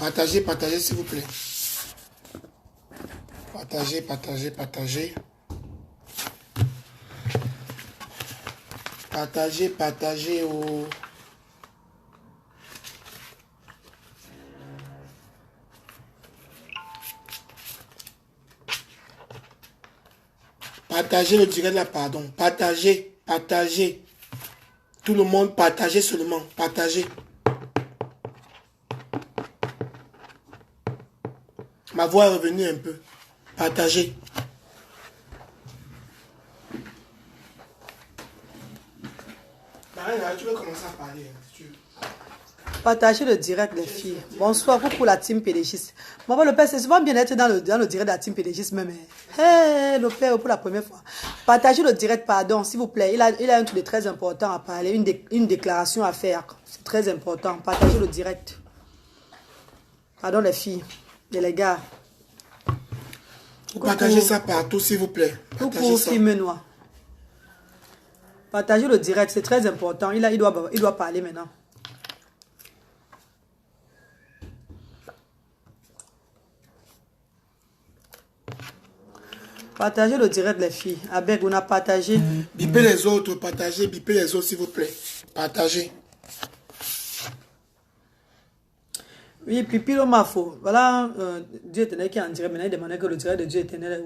Partagez, partagez, s'il vous plaît. Partagez, partagez, partagez. Partagez, partagez au... Partagez le direct là, pardon. Partagez, partagez. Tout le monde, partagez seulement. Partagez. Ma voix est revenue un peu. Partagez. Marina, tu veux commencer à parler, si tu veux. Partagez le direct, les filles. Bonsoir, pour la team PDGiste. Bon, le père, c'est souvent bien d'être dans le direct de la team PDGiste même. Hey, le père, pour la première fois. Partagez le direct, pardon, s'il vous plaît. Il a un truc de très important à parler, une déclaration à faire. C'est très important. Partagez le direct. Pardon, les filles et les gars. Partagez ça partout, s'il vous plaît. Coucou, film noir. Partagez le direct, c'est très important. Il doit parler maintenant. Partagez le direct, les filles. Avec, on a partagé. Bipez les autres, partagez, bipez les autres, s'il vous plaît. Partagez. Oui, pipi le mafo. Voilà, Dieu éternel qui est en direct. Maintenant, il demandait que le direct de Dieu éternel est où?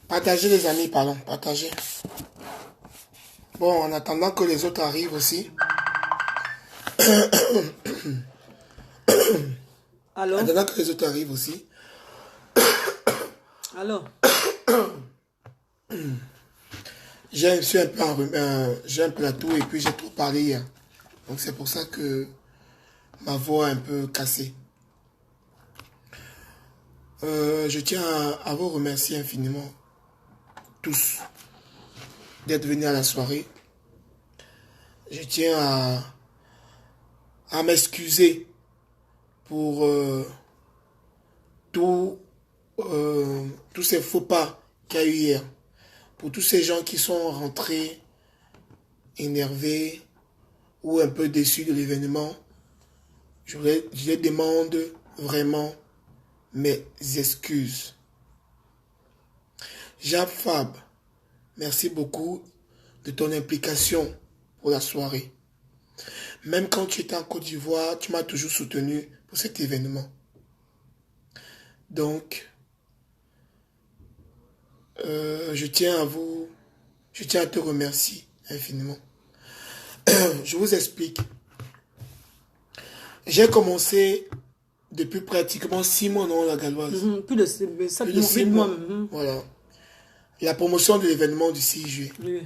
Partagez les amis, pardon, partagez. Bon, en attendant que les autres arrivent aussi. Allô? En attendant que les autres arrivent aussi. Allô? J'ai un peu la toux et puis j'ai trop parlé hier. Donc c'est pour ça que ma voix est un peu cassée. Je tiens à vous remercier infiniment, tous, d'être venus à la soirée. Je tiens à m'excuser pour tous ces faux pas qu'il y a eu hier. Pour tous ces gens qui sont rentrés énervés ou un peu déçus de l'événement, je les demande vraiment mes excuses. Jacques Fab, merci beaucoup de ton implication pour la soirée. Même quand tu étais en Côte d'Ivoire, tu m'as toujours soutenu pour cet événement. Donc, je tiens à te remercier infiniment. Je vous explique. J'ai commencé depuis pratiquement 6 mois, non, la Galloise. Plus de 6 mois. Voilà. La promotion de l'événement du 6 juillet. Oui.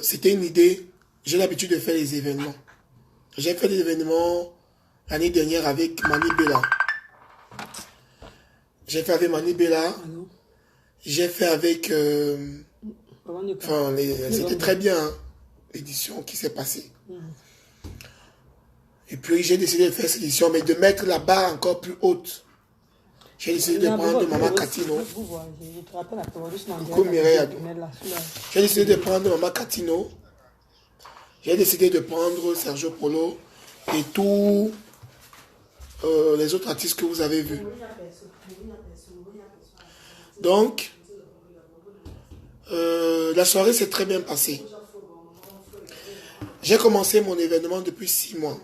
C'était une idée. J'ai l'habitude de faire les événements. J'ai fait des événements l'année dernière avec Mani Bella. J'ai fait avec Mani Bella. J'ai fait avec... c'était très bien, hein, l'édition qui s'est passée. Et puis j'ai décidé de faire cette édition, mais de mettre la barre encore plus haute. J'ai décidé de prendre Maman Catino. J'ai décidé de prendre Maman Catino. J'ai décidé de prendre Sergio Polo et tous les autres artistes que vous avez vus. Donc, la soirée s'est très bien passée. J'ai commencé mon événement depuis 6 mois.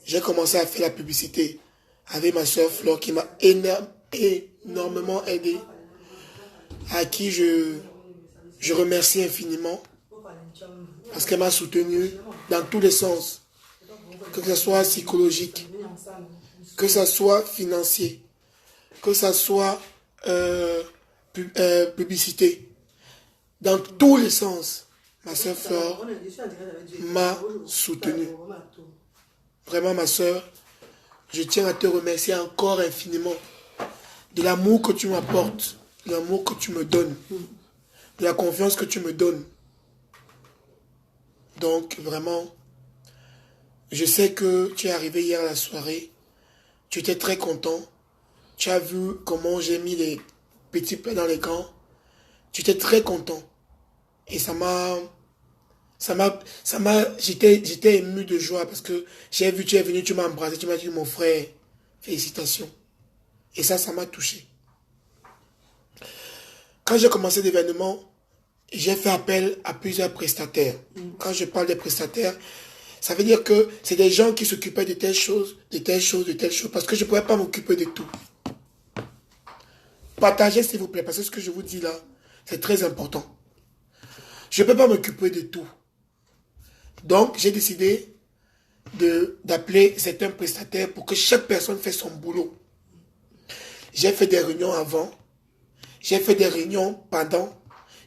J'ai commencé à faire la publicité avec ma soeur Flore qui m'a énormément aidé, à qui je remercie infiniment parce qu'elle m'a soutenu dans tous les sens, que ce soit psychologique, que ce soit financier, que ce soit publicité, dans tous les sens. Ma soeur Flore m'a soutenu. Vraiment, ma soeur, je tiens à te remercier encore infiniment de l'amour que tu m'apportes, de l'amour que tu me donnes, de la confiance que tu me donnes. Donc, vraiment, je sais que tu es arrivé hier à la soirée, tu étais très content, tu as vu comment j'ai mis les petits plats dans les gants, tu étais très content. Et ça m'a j'étais ému de joie parce que j'ai vu, tu es venu, tu m'as embrassé, tu m'as dit, mon frère, félicitations. Et ça m'a touché. Quand j'ai commencé l'événement, j'ai fait appel à plusieurs prestataires. Quand je parle des prestataires, ça veut dire que c'est des gens qui s'occupaient de telles choses, de telles choses, de telles choses, parce que je ne pouvais pas m'occuper de tout. Partagez, s'il vous plaît, parce que ce que je vous dis là, c'est très important. Je ne peux pas m'occuper de tout. Donc, j'ai décidé d'appeler certains prestataires pour que chaque personne fasse son boulot. J'ai fait des réunions avant, j'ai fait des réunions pendant,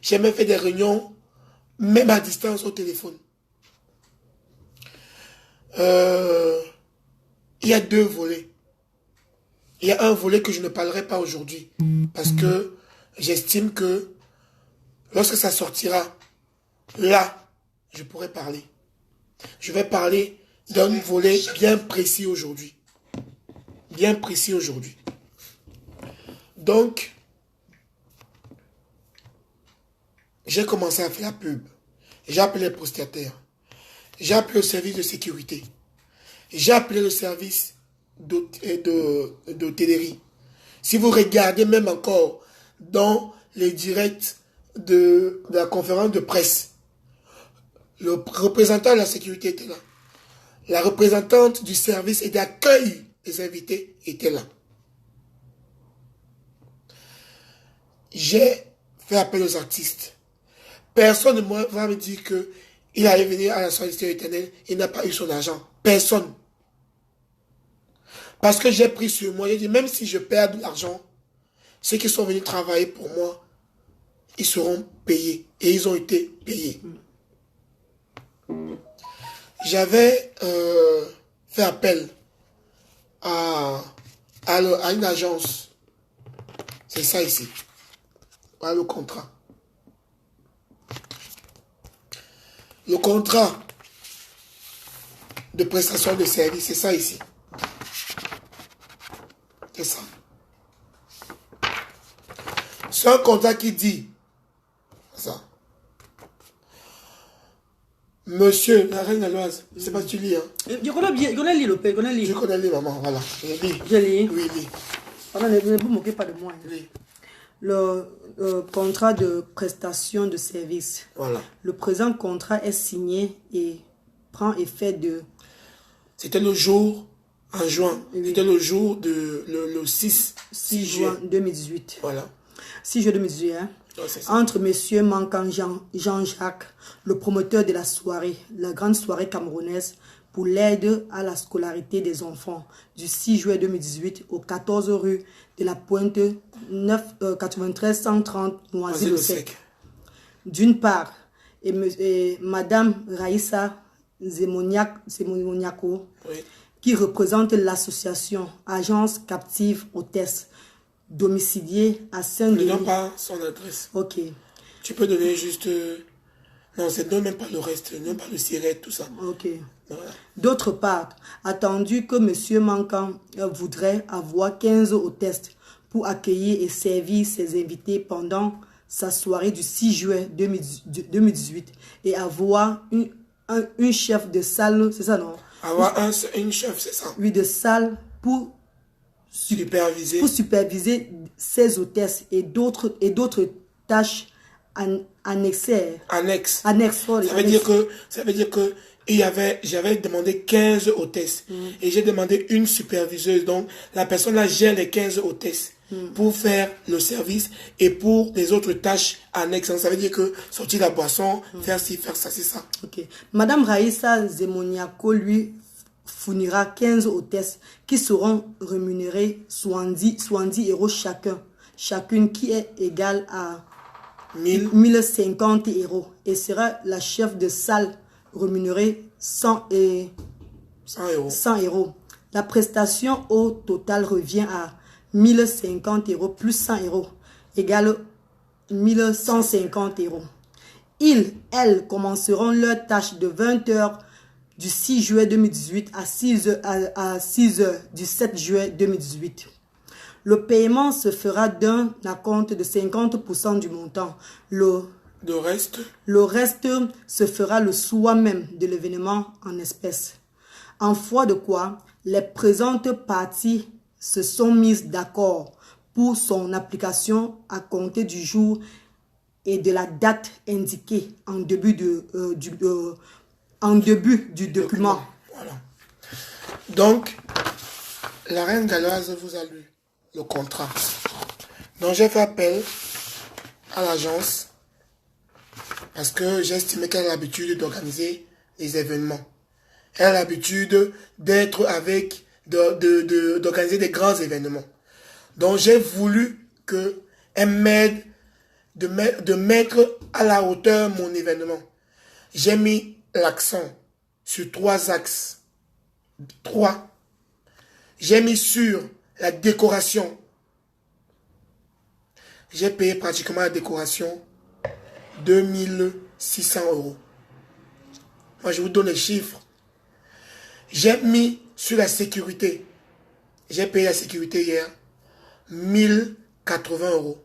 j'ai même fait des réunions même à distance au téléphone. Il y a deux volets. Il y a un volet que je ne parlerai pas aujourd'hui parce que j'estime que lorsque ça sortira, là, je pourrai parler. Je vais parler d'un volet bien précis aujourd'hui. Bien précis aujourd'hui. Donc, j'ai commencé à faire la pub. J'ai appelé les prestataires. J'ai appelé le service de sécurité. J'ai appelé le service d'hôtellerie. Si vous regardez même encore dans les directs de la conférence de presse, le représentant de la sécurité était là. La représentante du service et d'accueil des invités était là. J'ai fait appel aux artistes. Personne ne va me dire qu'il allait venir à la sollicitude éternelle, il n'a pas eu son argent. Personne. Parce que j'ai pris sur moi, j'ai dit, même si je perds de l'argent, ceux qui sont venus travailler pour moi, ils seront payés. Et ils ont été payés. J'avais fait appel à une agence. C'est ça ici. Voilà le contrat. Le contrat de prestation de service, c'est ça ici. C'est ça. C'est un contrat qui dit ça. Monsieur, la reine Aloise, je ne sais pas si tu lis. Hein. Je connais bien, je connais lire le père, je connais lire. Je connais lire, maman, voilà. Je lis. Je lis. Oui, lis. Pardon, ne vous moquez pas de moi. Hein. Lis. Le contrat de prestation de service. Voilà. Le présent contrat est signé et prend effet de... C'était le jour, en juin, Oui. c'était le jour de le 6 juin 2018. Voilà. 6 juin 2018, hein. Ouais, c'est ça. Entre messieurs Mankan Jean-Jacques, le promoteur de la soirée, la grande soirée camerounaise, pour l'aide à la scolarité des enfants, du 6 juillet 2018 au 14 rue de la Pointe 93 130 Noisy-le-Sec. D'une part, et Madame Raïssa Zemoniako, Oui. qui représente l'association Agence Captive Hôtesse, domiciliée à Ne Saint-Denis. donne pas son adresse. Ok, Tu peux donner juste... Non, c'est donne même pas le reste, même pas le siret, tout ça. ok. Voilà. D'autre part, attendu que M. Mankan voudrait avoir 15 hôtesses pour accueillir et servir ses invités pendant sa soirée du 6 juillet 2018 et avoir une chef de salle, c'est ça non? Avoir une chef, c'est ça. Oui, de salle pour Superviser. ses hôtesses et d'autres tâches annexées. Annexe. Sorry, Ça veut dire que j'avais demandé 15 hôtesses. Et j'ai demandé une superviseuse. Donc, la personne là gère les 15 hôtesses pour faire le service et pour les autres tâches annexes. Donc, ça veut dire que sortir la boisson, faire ci, faire ça, c'est ça. Ok. Madame Raïssa Zemoniako lui fournira 15 hôtesses qui seront rémunérées 70 € chacune qui est égale à 1050 € et sera la chef de salle rémunérée 100 €. La prestation au total revient à 1050 € plus 100 € égale 1150 €. Elles commenceront leur tâche de 20 h du 6 juillet 2018 à 6 h du 7 juillet 2018. Le paiement se fera d'un acompte de 50% du montant. Le Le reste se fera le soir même de l'événement en espèces. En foi de quoi, les présentes parties se sont mises d'accord pour son application à compter du jour et de la date indiquée en début du document. Voilà. Donc, la reine galloise vous a lu le contrat. Donc, j'ai fait appel à l'agence parce que j'ai estimé qu'elle a l'habitude d'organiser les événements. Elle a l'habitude d'être avec, d'organiser des grands événements. Donc, j'ai voulu qu'elle m'aide de mettre à la hauteur mon événement. J'ai mis l'accent sur 3 axes. 3. J'ai mis sur la décoration. J'ai payé pratiquement la décoration 2600 €. Moi, je vous donne les chiffres. J'ai mis sur la sécurité. J'ai payé la sécurité hier 1080 €.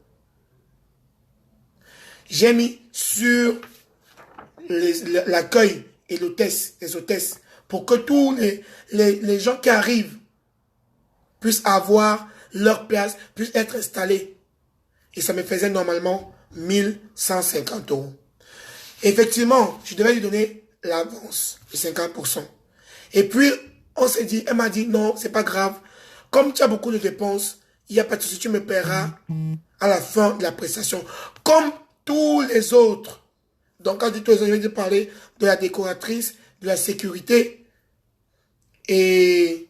J'ai mis sur l'accueil et les hôtesses pour que tous les gens qui arrivent puissent avoir leur place, puissent être installés. Et ça me faisait normalement 1150 €. Effectivement, je devais lui donner l'avance de 50%. Et puis, on s'est dit, elle m'a dit, non, c'est pas grave. Comme tu as beaucoup de dépenses, il n'y a pas de souci, tu me paieras à la fin de la prestation. Comme tous les autres. Donc, quand je dis tous les autres, je vais te parler de la décoratrice, de la sécurité. Et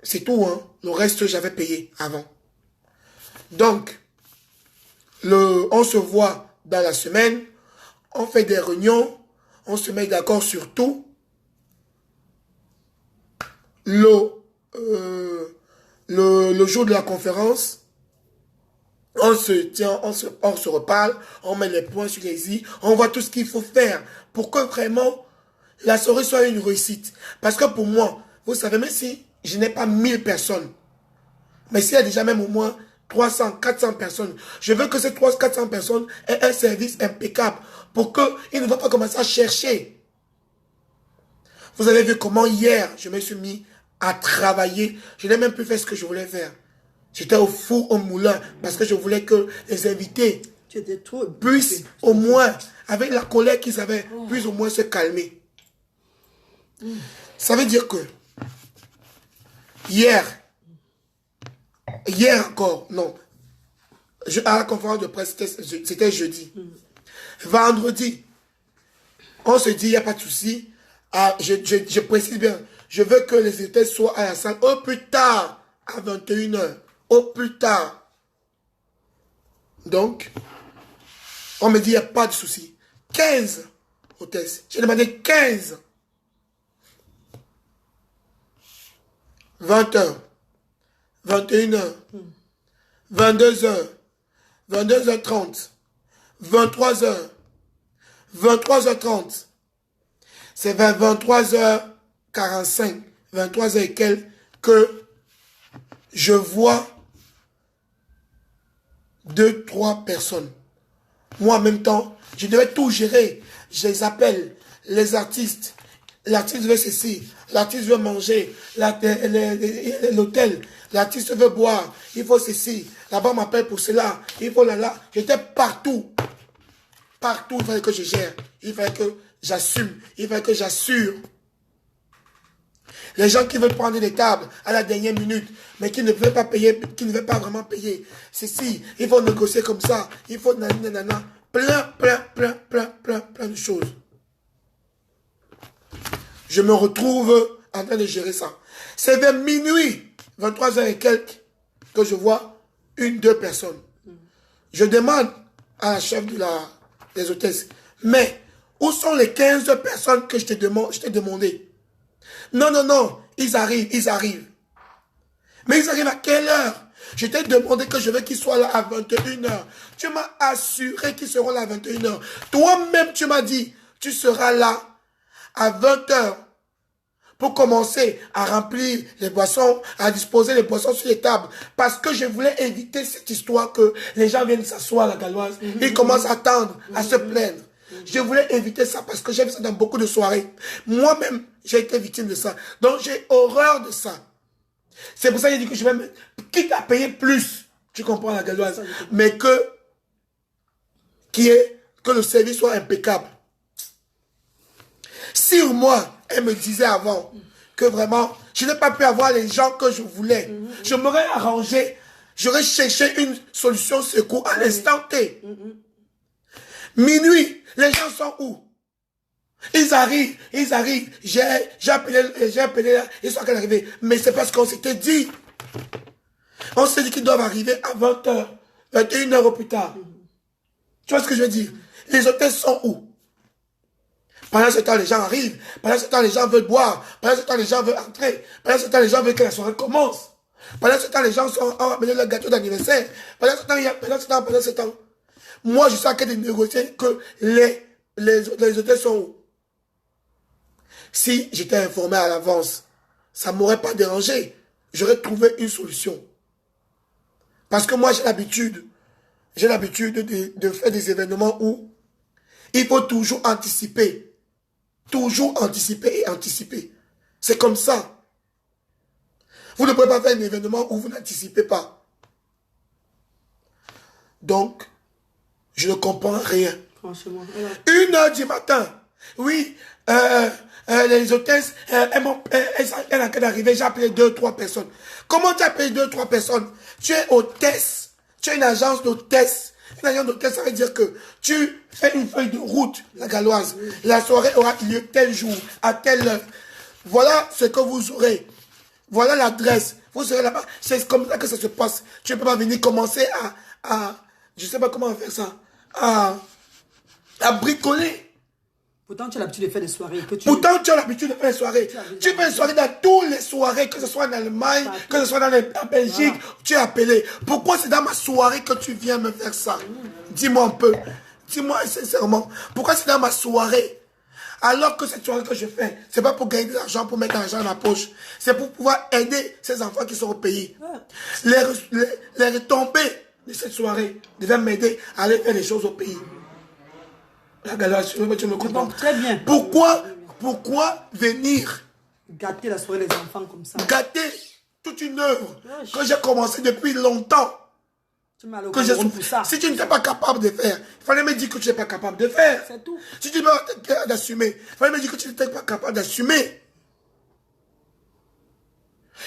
c'est tout, hein. Le reste, j'avais payé avant. Donc, on se voit dans la semaine. On fait des réunions. On se met d'accord sur tout. Le jour de la conférence, on se tient, on se reparle, on met les points sur les i, on voit tout ce qu'il faut faire pour que vraiment la soirée soit une réussite. Parce que pour moi, vous savez, même si je n'ai pas 1000 personnes, mais s'il y a déjà même au moins 300, 400 personnes, je veux que ces 300, 400 personnes aient un service impeccable pour qu'ils ne vont pas commencer à chercher. Vous avez vu comment hier, je me suis mis à travailler. Je n'ai même plus fait ce que je voulais faire. J'étais au four, au moulin, parce que je voulais que les invités puissent au moins, avec la colère qu'ils avaient, puissent au moins se calmer. Ça veut dire que hier encore, non, à la conférence de presse, c'était jeudi. Vendredi, on se dit, il n'y a pas de souci. Je précise bien, je veux que les invités soient à la salle au plus tard, à 21 h. Au plus tard. Donc, on me dit, il n'y a pas de souci. 15 hôtesses. J'ai demandé 15. 20 h. 21 h. 22 h. 22 h 30. 23 h. 23 h 30. C'est vers 23 h 45. 23 h et quelques que je vois 2, 3 personnes. Moi, en même temps, je devais tout gérer. Je les appelle, les artistes. L'artiste veut ceci, l'artiste veut manger, l'hôtel, l'artiste veut boire, il faut ceci. Là-bas, on m'appelle pour cela, il faut là. J'étais partout. Partout, il fallait que je gère. Il fallait que j'assume. Il fallait que j'assure. Les gens qui veulent prendre des tables à la dernière minute, mais qui ne veulent pas payer, qui ne veulent pas vraiment payer. C'est si, il faut négocier comme ça, il faut nanana, plein de choses. Je me retrouve en train de gérer ça. C'est vers minuit, 23 h et quelques, que je vois 1, 2 personnes. Je demande à la chef des hôtesses, mais où sont les 15 personnes que je t'ai demandé? Non, ils arrivent. Mais ils arrivent à quelle heure? Je t'ai demandé que je veux qu'ils soient là à 21 h. Tu m'as assuré qu'ils seront là à 21 h. Toi-même, tu m'as dit, tu seras là à 20 h pour commencer à remplir les boissons, à disposer les boissons sur les tables. Parce que je voulais éviter cette histoire que les gens viennent s'asseoir à la Galloise. Ils commencent à attendre, à se plaindre. Je voulais éviter ça parce que j'ai vu ça dans beaucoup de soirées. Moi-même, j'ai été victime de ça. Donc, j'ai horreur de ça. C'est pour ça que j'ai dit que je vais me... quitte à payer plus, tu comprends la Galloise, mais que le service soit impeccable. Si moi, elle me disait avant que vraiment, je n'ai pas pu avoir les gens que je voulais, je m'aurais arrangé, j'aurais cherché une solution secours à l'instant T. Minuit, les gens sont où? Ils arrivent. J'ai appelé, ils sont arrivés. Mais c'est parce qu'on s'était dit. On s'est dit qu'ils doivent arriver à 20h, 21h au plus tard. Tu vois ce que je veux dire? Les hôtels sont où? Pendant ce temps, les gens arrivent. Pendant ce temps, les gens veulent boire. Pendant ce temps, les gens veulent entrer. Pendant ce temps, les gens veulent que la soirée commence. Pendant ce temps, les gens sont à amener le gâteau d'anniversaire. Pendant ce temps, moi, je suis en train de négocier que les hôtels sont où? Si j'étais informé à l'avance, ça ne m'aurait pas dérangé. J'aurais trouvé une solution. Parce que moi, j'ai l'habitude de faire des événements où il faut toujours anticiper. Toujours anticiper et anticiper. C'est comme ça. Vous ne pouvez pas faire un événement où vous n'anticipez pas. Donc, je ne comprends rien. Franchement. 1h du matin. Oui, les hôtesses, elles ont en train d'arriver, j'ai appelé 2-3 personnes. Comment tu as appelé 2-3 personnes? Tu es hôtesse. Tu as une agence d'hôtesse. Une agence d'hôtesse, ça veut dire que tu fais une feuille de route, la Galloise. La soirée aura lieu tel jour, à telle heure. Voilà ce que vous aurez. Voilà l'adresse. Vous serez là-bas. C'est comme ça que ça se passe. Tu ne peux pas venir commencer je ne sais pas comment faire ça, à bricoler. Pourtant, tu as l'habitude de faire des soirées. Pourtant, tu as l'habitude de faire des soirées. Tu fais des soirées dans toutes les soirées, que ce soit en Allemagne, que ce soit en Belgique, tu es appelé. Pourquoi c'est dans ma soirée que tu viens me faire ça? Dis-moi un peu. Dis-moi sincèrement. Pourquoi c'est dans ma soirée? Alors que cette soirée que je fais, c'est pas pour gagner de l'argent, pour mettre de l'argent dans ma poche. C'est pour pouvoir aider ces enfants qui sont au pays. Les retombées de cette soirée devaient m'aider à aller faire des choses au pays. La Galloise, tu me comprends? Très bien. Pourquoi venir gâter la soirée des enfants comme ça? Gâter toute une œuvre que j'ai commencé depuis longtemps. Que pour ça. Si tu n'étais pas capable de faire, il fallait me dire que tu n'es pas capable de faire. C'est tout. Si tu n'es pas capable d'assumer, il fallait me dire que tu n'étais pas capable d'assumer.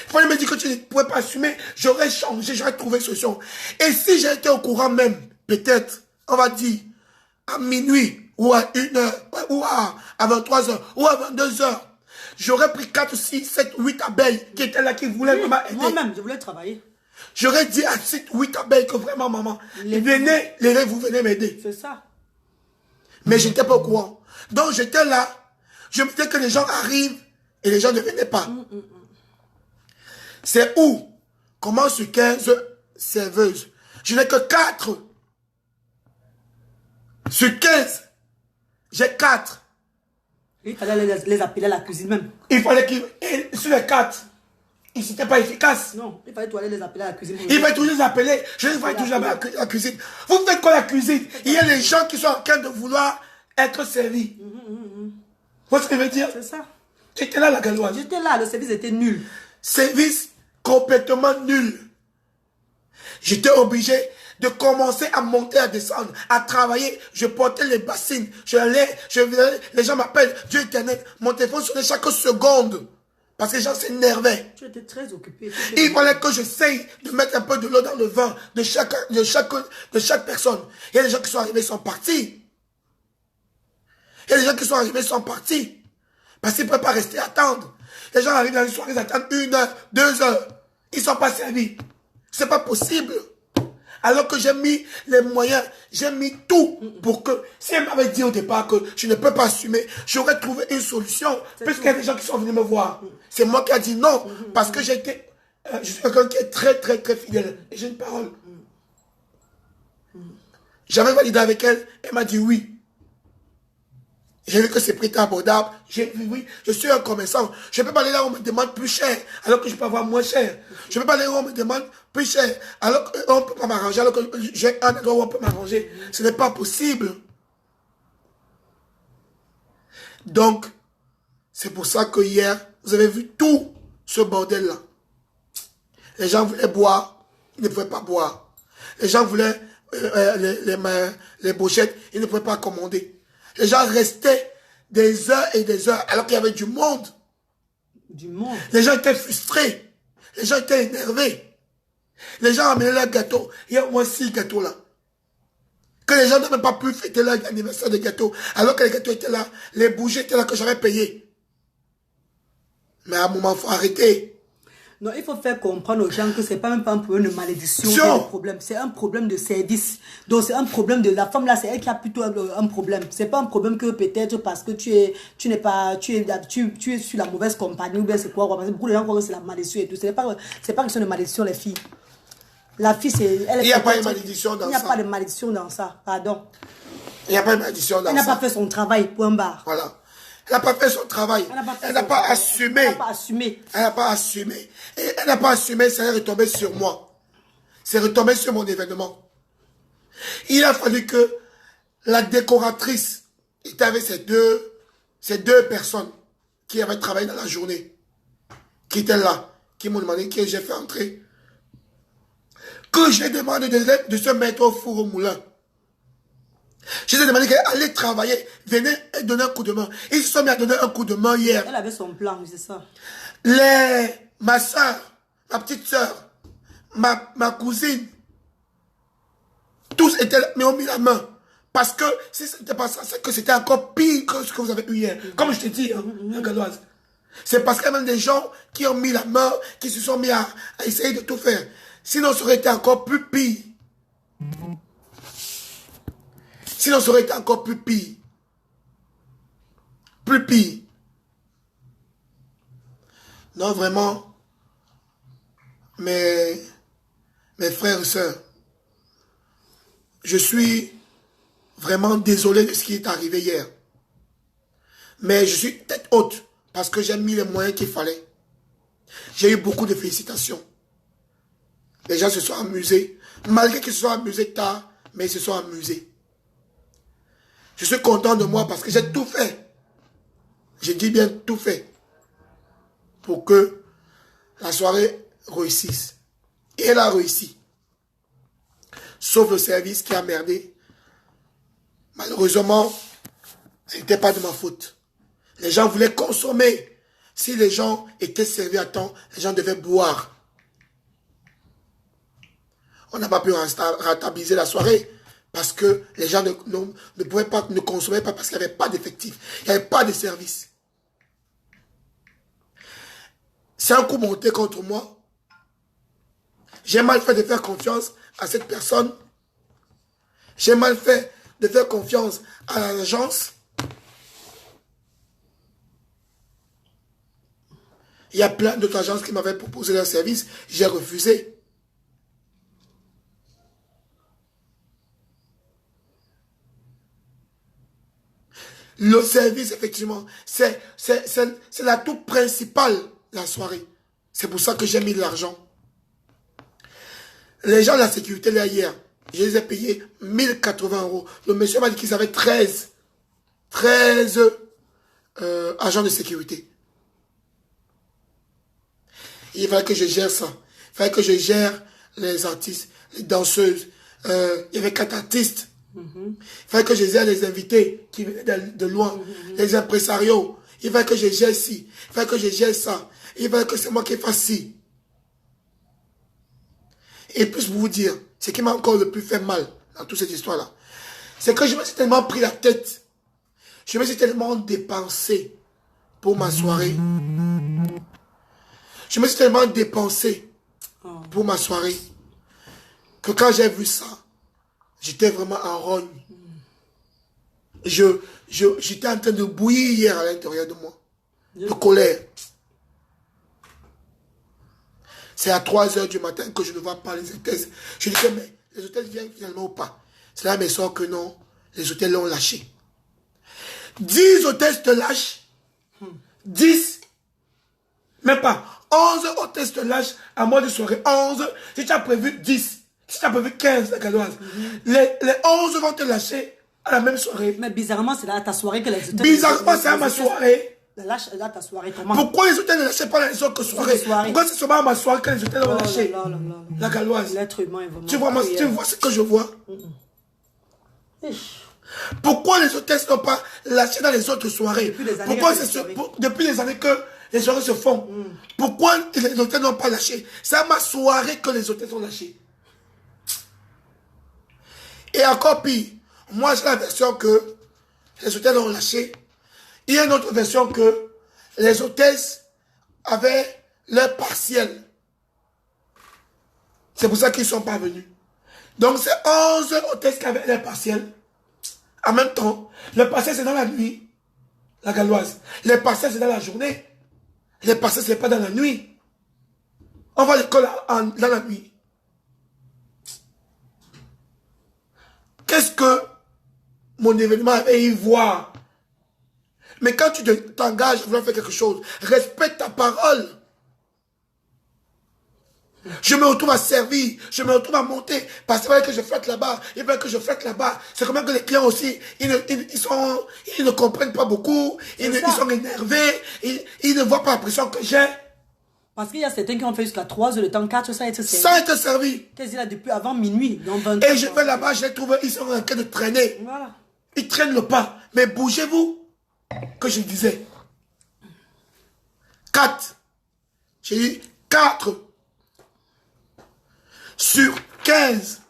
Il fallait me dire que tu ne pouvais pas assumer. J'aurais changé, j'aurais trouvé une solution. Et si j'étais au courant même, peut-être, on va dire, à minuit, ou à 1h, ou à 23h, ou à 22h, j'aurais pris 4, 6, 7, 8 abeilles qui étaient là, qui voulaient vraiment aider. Moi-même, je voulais travailler. J'aurais dit à 7, 8 abeilles que vraiment, maman, vous venez m'aider. C'est ça. Mais je n'étais pas au courant. Donc j'étais là, je me disais que les gens arrivent et les gens ne venaient pas. C'est où? Comment sur 15 serveuses? Je n'ai que 4. Sur 15, j'ai 4. Il fallait les appeler à la cuisine même. Il fallait qu'ils... Sur les 4, ils n'étaient pas efficaces. Non, il fallait aller les appeler à la cuisine. Il fallait toujours les appeler. Je ne fallait toujours à la cuisine. Vous faites quoi la cuisine? Il y a les gens qui sont en train de vouloir être servis. Vous voyez ce que je veux dire? C'est ça. Tu étais là, la Galloise. J'étais là, le service était nul. Service complètement nul. J'étais obligé de commencer à monter, à descendre, à travailler. Je portais les bassines. Les gens m'appellent Dieu éternel. Mon téléphone sonnait chaque seconde. Parce que les gens s'énervaient. Tu étais très occupé. Il fallait que j'essaye de mettre un peu de l'eau dans le vin de chaque personne. Il y a des gens qui sont arrivés, ils sont partis. Il y a des gens qui sont arrivés, ils sont partis. Parce qu'ils ne peuvent pas rester à attendre. Les gens arrivent dans les soirées, ils attendent 1 heure, 2 heures. Ils ne sont pas servis. Ce n'est pas possible. Alors que j'ai mis les moyens, j'ai mis tout pour que, si elle m'avait dit au départ que je ne peux pas assumer, j'aurais trouvé une solution. Puisqu'il y a des gens qui sont venus me voir. C'est moi qui ai dit non. Parce que je suis quelqu'un qui est très, très, très fidèle. Et j'ai une parole. J'avais validé avec elle, elle m'a dit oui. J'ai vu que ces prix étaient abordables. J'ai vu, oui, je suis un commerçant. Je ne peux pas aller là où on me demande plus cher, alors que je peux avoir moins cher. Je ne peux pas aller là où on me demande plus cher, alors qu'on ne peut pas m'arranger, alors que j'ai un endroit où on peut m'arranger. Ce n'est pas possible. Donc, c'est pour ça que hier, vous avez vu tout ce bordel-là. Les gens voulaient boire, ils ne pouvaient pas boire. Les gens voulaient les brochettes, ils ne pouvaient pas commander. Les gens restaient des heures et des heures alors qu'il y avait du monde. Du monde. Les gens étaient frustrés. Les gens étaient énervés. Les gens amenaient leurs gâteaux. Il y a au moins 6 gâteaux là. Que les gens n'avaient même pas pu fêter leur anniversaire de gâteaux. Alors que les gâteaux étaient là. Les bougies étaient là que j'avais payé. Mais à un moment, il faut arrêter. Non, il faut faire comprendre aux gens que c'est pas même pas un problème de malédiction, c'est un problème de service. Donc c'est un problème de la femme là, c'est elle qui a plutôt un problème. C'est pas un problème que peut-être parce que tu es sur la mauvaise compagnie ou bien c'est quoi. Parce que beaucoup de gens croient que c'est la malédiction et tout. C'est pas question de malédiction les filles. La fille c'est elle. Il n'y a pas de malédiction dans ça. Il n'y a pas de malédiction dans ça. Pardon. Il n'y a pas de malédiction dans ça. Elle n'a pas fait son travail. Point barre. Voilà. Elle n'a pas fait son travail. Elle n'a pas assumé. Elle n'a pas assumé. Elle n'a pas assumé. Et elle n'a pas assumé, ça est retombé sur moi. C'est retombé sur mon événement. Il a fallu que la décoratrice était avec ces deux personnes qui avaient travaillé dans la journée, qui étaient là, qui m'ont demandé qui j'ai fait entrer. Que j'ai demandé de se mettre au four au moulin. Je lui ai demandé d'aller travailler, venez et donner un coup de main. Ils se sont mis à donner un coup de main hier. Elle avait son plan, c'est ça. Ma soeur, ma petite soeur, ma cousine, tous étaient là, mais ont mis la main. Parce que si ce n'était pas ça, c'est que c'était encore pire que ce que vous avez eu hier. Comme je t'ai dit, hein, Galoise. C'est parce qu'il y a même des gens qui ont mis la main, qui se sont mis à essayer de tout faire. Sinon, ça aurait été encore plus pire. Sinon, ça aurait été encore plus pire. Plus pire. Non, vraiment, mes frères et sœurs, je suis vraiment désolé de ce qui est arrivé hier. Mais je suis tête haute parce que j'ai mis les moyens qu'il fallait. J'ai eu beaucoup de félicitations. Les gens se sont amusés. Malgré qu'ils se soient amusés tard, mais ils se sont amusés. Je suis content de moi parce que j'ai tout fait. J'ai dit bien tout fait. Pour que la soirée réussisse. Et elle a réussi. Sauf le service qui a merdé. Malheureusement, ce n'était pas de ma faute. Les gens voulaient consommer. Si les gens étaient servis à temps, les gens devaient boire. On n'a pas pu rentabiliser la soirée parce que les gens ne pouvaient pas, ne consommaient pas parce qu'il n'y avait pas d'effectif. Il n'y avait pas de service. C'est un coup monté contre moi. J'ai mal fait de faire confiance à cette personne. J'ai mal fait de faire confiance à l'agence. Il y a plein d'autres agences qui m'avaient proposé leur service. J'ai refusé. Le service, effectivement, c'est l'atout principal de la soirée. C'est pour ça que j'ai mis de l'argent. Les gens de la sécurité, là, hier, je les ai payés 1080 €. Le monsieur m'a dit qu'ils avaient 13 agents de sécurité. Il fallait que je gère ça. Il fallait que je gère les artistes, les danseuses. Il y avait 4 artistes. Il fallait que je gère les invités qui venaient de loin, les impresarios. Il fallait que je gère ci. Il fallait que je gère ça. Il fallait que c'est moi qui fasse ci. Et puis, pour vous dire, ce qui m'a encore le plus fait mal dans toute cette histoire-là, c'est que je me suis tellement pris la tête. Je me suis tellement dépensé pour ma soirée. Je me suis tellement dépensé pour ma soirée que quand j'ai vu ça, j'étais vraiment en rogne. J'étais en train de bouillir hier à l'intérieur de moi. De colère. C'est à 3 h du matin que je ne vois pas les hôtels. Je disais, mais les hôtels viennent finalement ou pas? C'est là mes soeurs que non, les hôtels l'ont lâché. 10 hôtesses te lâchent. 10. Même pas. 11 hôtesses te lâchent à mois de soirée. 11. Si tu as prévu 10. Si tu as prévu 15, la Galoise. Les 11 vont te lâcher à la même soirée. Mais bizarrement, c'est là à ta soirée que les hôtels... Bizarrement, c'est à ma soirée. Lâche là ta soirée, comment? Pourquoi les hôtels ne lâchent pas les autres soirées? Pourquoi c'est seulement à ma soirée que les hôtels vont lâcher? La Galoise. L'être humain est vraiment... Tu vois ce que je vois? Pourquoi les hôtesses n'ont pas lâché dans les autres soirées? Pourquoi depuis les années que les soirées se font? Pourquoi les hôtels n'ont pas lâché? C'est à ma soirée que les hôtels ont lâché. Et encore pire, moi j'ai la version que les hôtels ont lâché. Il y a une autre version que les hôtesses avaient leur partiel. C'est pour ça qu'ils ne sont pas venus. Donc c'est 11 hôtesses qui avaient leur partiel. En même temps, le partiel c'est dans la nuit, la Galoise. Les partiels c'est dans la journée. Les partiels c'est pas dans la nuit. On va à l'école dans la nuit. Qu'est-ce que mon événement avait y voir? Mais quand tu t'engages à vouloir faire quelque chose, respecte ta parole. Je me retrouve à servir, je me retrouve à monter, parce qu'il fallait que je flotte là-bas, il fallait que je flotte là-bas. C'est comme que les clients aussi, ils ne comprennent pas beaucoup, ils sont énervés, ils ne voient pas la pression que j'ai. Parce qu'il y a certains qui ont fait jusqu'à 3 heures de temps, 4 sans être servis. Sans être servi. Qu'est-ce qu'il a depuis avant minuit, donc 20 Et je vais là-bas, je les trouve, ils sont en train de traîner. Voilà. Ils traînent le pas. Mais bougez-vous. Que je disais. 4. J'ai dit 4. Sur 15.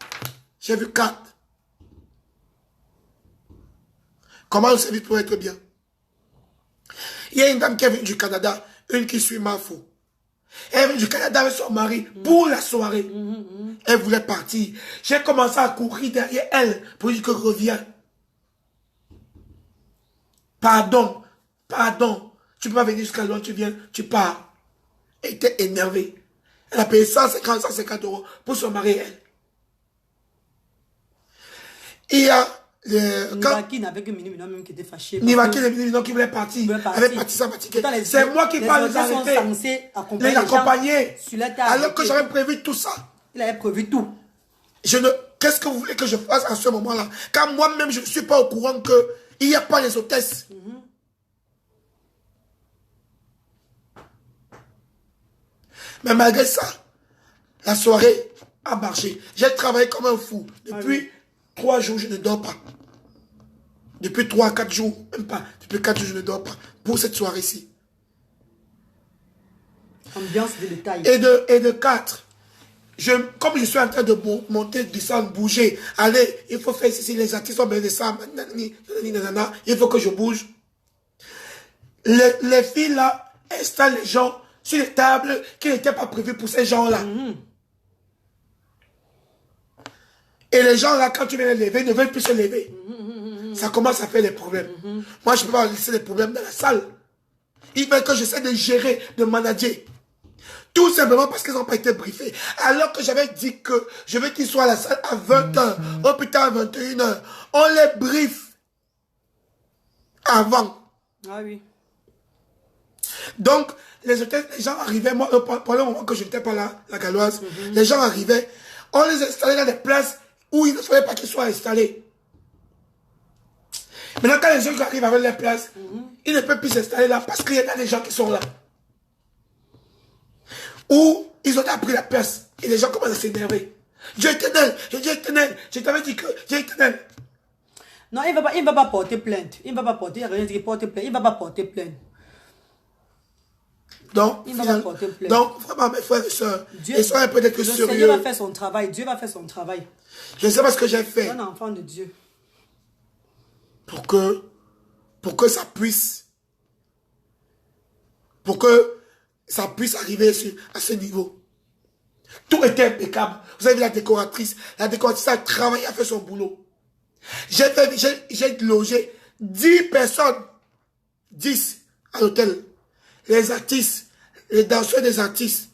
J'ai vu 4. Comment le service pourrait être bien? Il y a une dame qui est venue du Canada, une qui suit ma fou. Elle est venue du Canada avec son mari pour la soirée. Elle voulait partir. J'ai commencé à courir derrière elle pour dire que reviens. Pardon. Tu peux pas venir jusqu'à loin, tu viens, tu pars. Elle était énervée. Elle a payé 150 euros pour son mari et elle. Il y a... Nivaki n'avait que Minimino même qui était fâché. Nivaki qui voulait partir. Avait parti sans fatiguer. C'est moi qui parle de arrêter. Les accompagner. Alors que j'avais prévu tout ça. Il avait prévu tout. Qu'est-ce que vous voulez que je fasse à ce moment-là? Quand moi-même je ne suis pas au courant qu'il n'y a pas les hôtesses. Mais malgré ça, la soirée a marché. J'ai travaillé comme un fou. Depuis 3 jours, je ne dors pas. Depuis 3 à 4 jours, même pas. Depuis 4 jours, je ne dors pas. Pour cette soirée-ci. Ambiance de détail. Et de 4, comme je suis en train de monter, descendre, bouger, aller, il faut faire ceci, les artistes ont besoin de ça, il faut que je bouge. Les filles là installent les gens sur les tables qui n'étaient pas prévues pour ces gens-là. Et les gens là, quand tu viens les lever, ne veulent plus se lever. Ça commence à faire des problèmes. Moi, je ne peux pas laisser les problèmes dans la salle. Il faut que j'essaie de gérer, de manager. Tout simplement parce qu'ils n'ont pas été briefés. Alors que j'avais dit que je veux qu'ils soient à la salle à 20h. Oh putain, à 21h. On les brief avant. Ah oui. Donc, les gens arrivaient, moi, pendant le moment que je n'étais pas là, la Galoise, les gens arrivaient, on les installait dans des places où il ne fallait pas qu'ils soient installés. Maintenant, quand les gens arrivent avec les places, ils ne peuvent plus s'installer là parce qu'il y a des gens qui sont là. Ou ils ont appris la place et les gens commencent à s'énerver. Dieu éternel, je t'avais dit que Dieu éternel. Non, il ne va pas porter plainte. Il ne va pas porter, il rien dit porter plainte. Il ne va pas porter plainte. Donc, vraiment, mes frères et soeurs, ils sont peut-être sérieux. Dieu va faire son travail. Dieu va faire son travail. Je ne sais pas ce que j'ai fait. Un enfant de Dieu. Pour que ça puisse arriver à ce niveau. Tout était impeccable. Vous avez vu la décoratrice. La décoratrice a travaillé, a fait son boulot. J'ai logé 10 personnes. 10 à l'hôtel. Les artistes, les danseurs des artistes.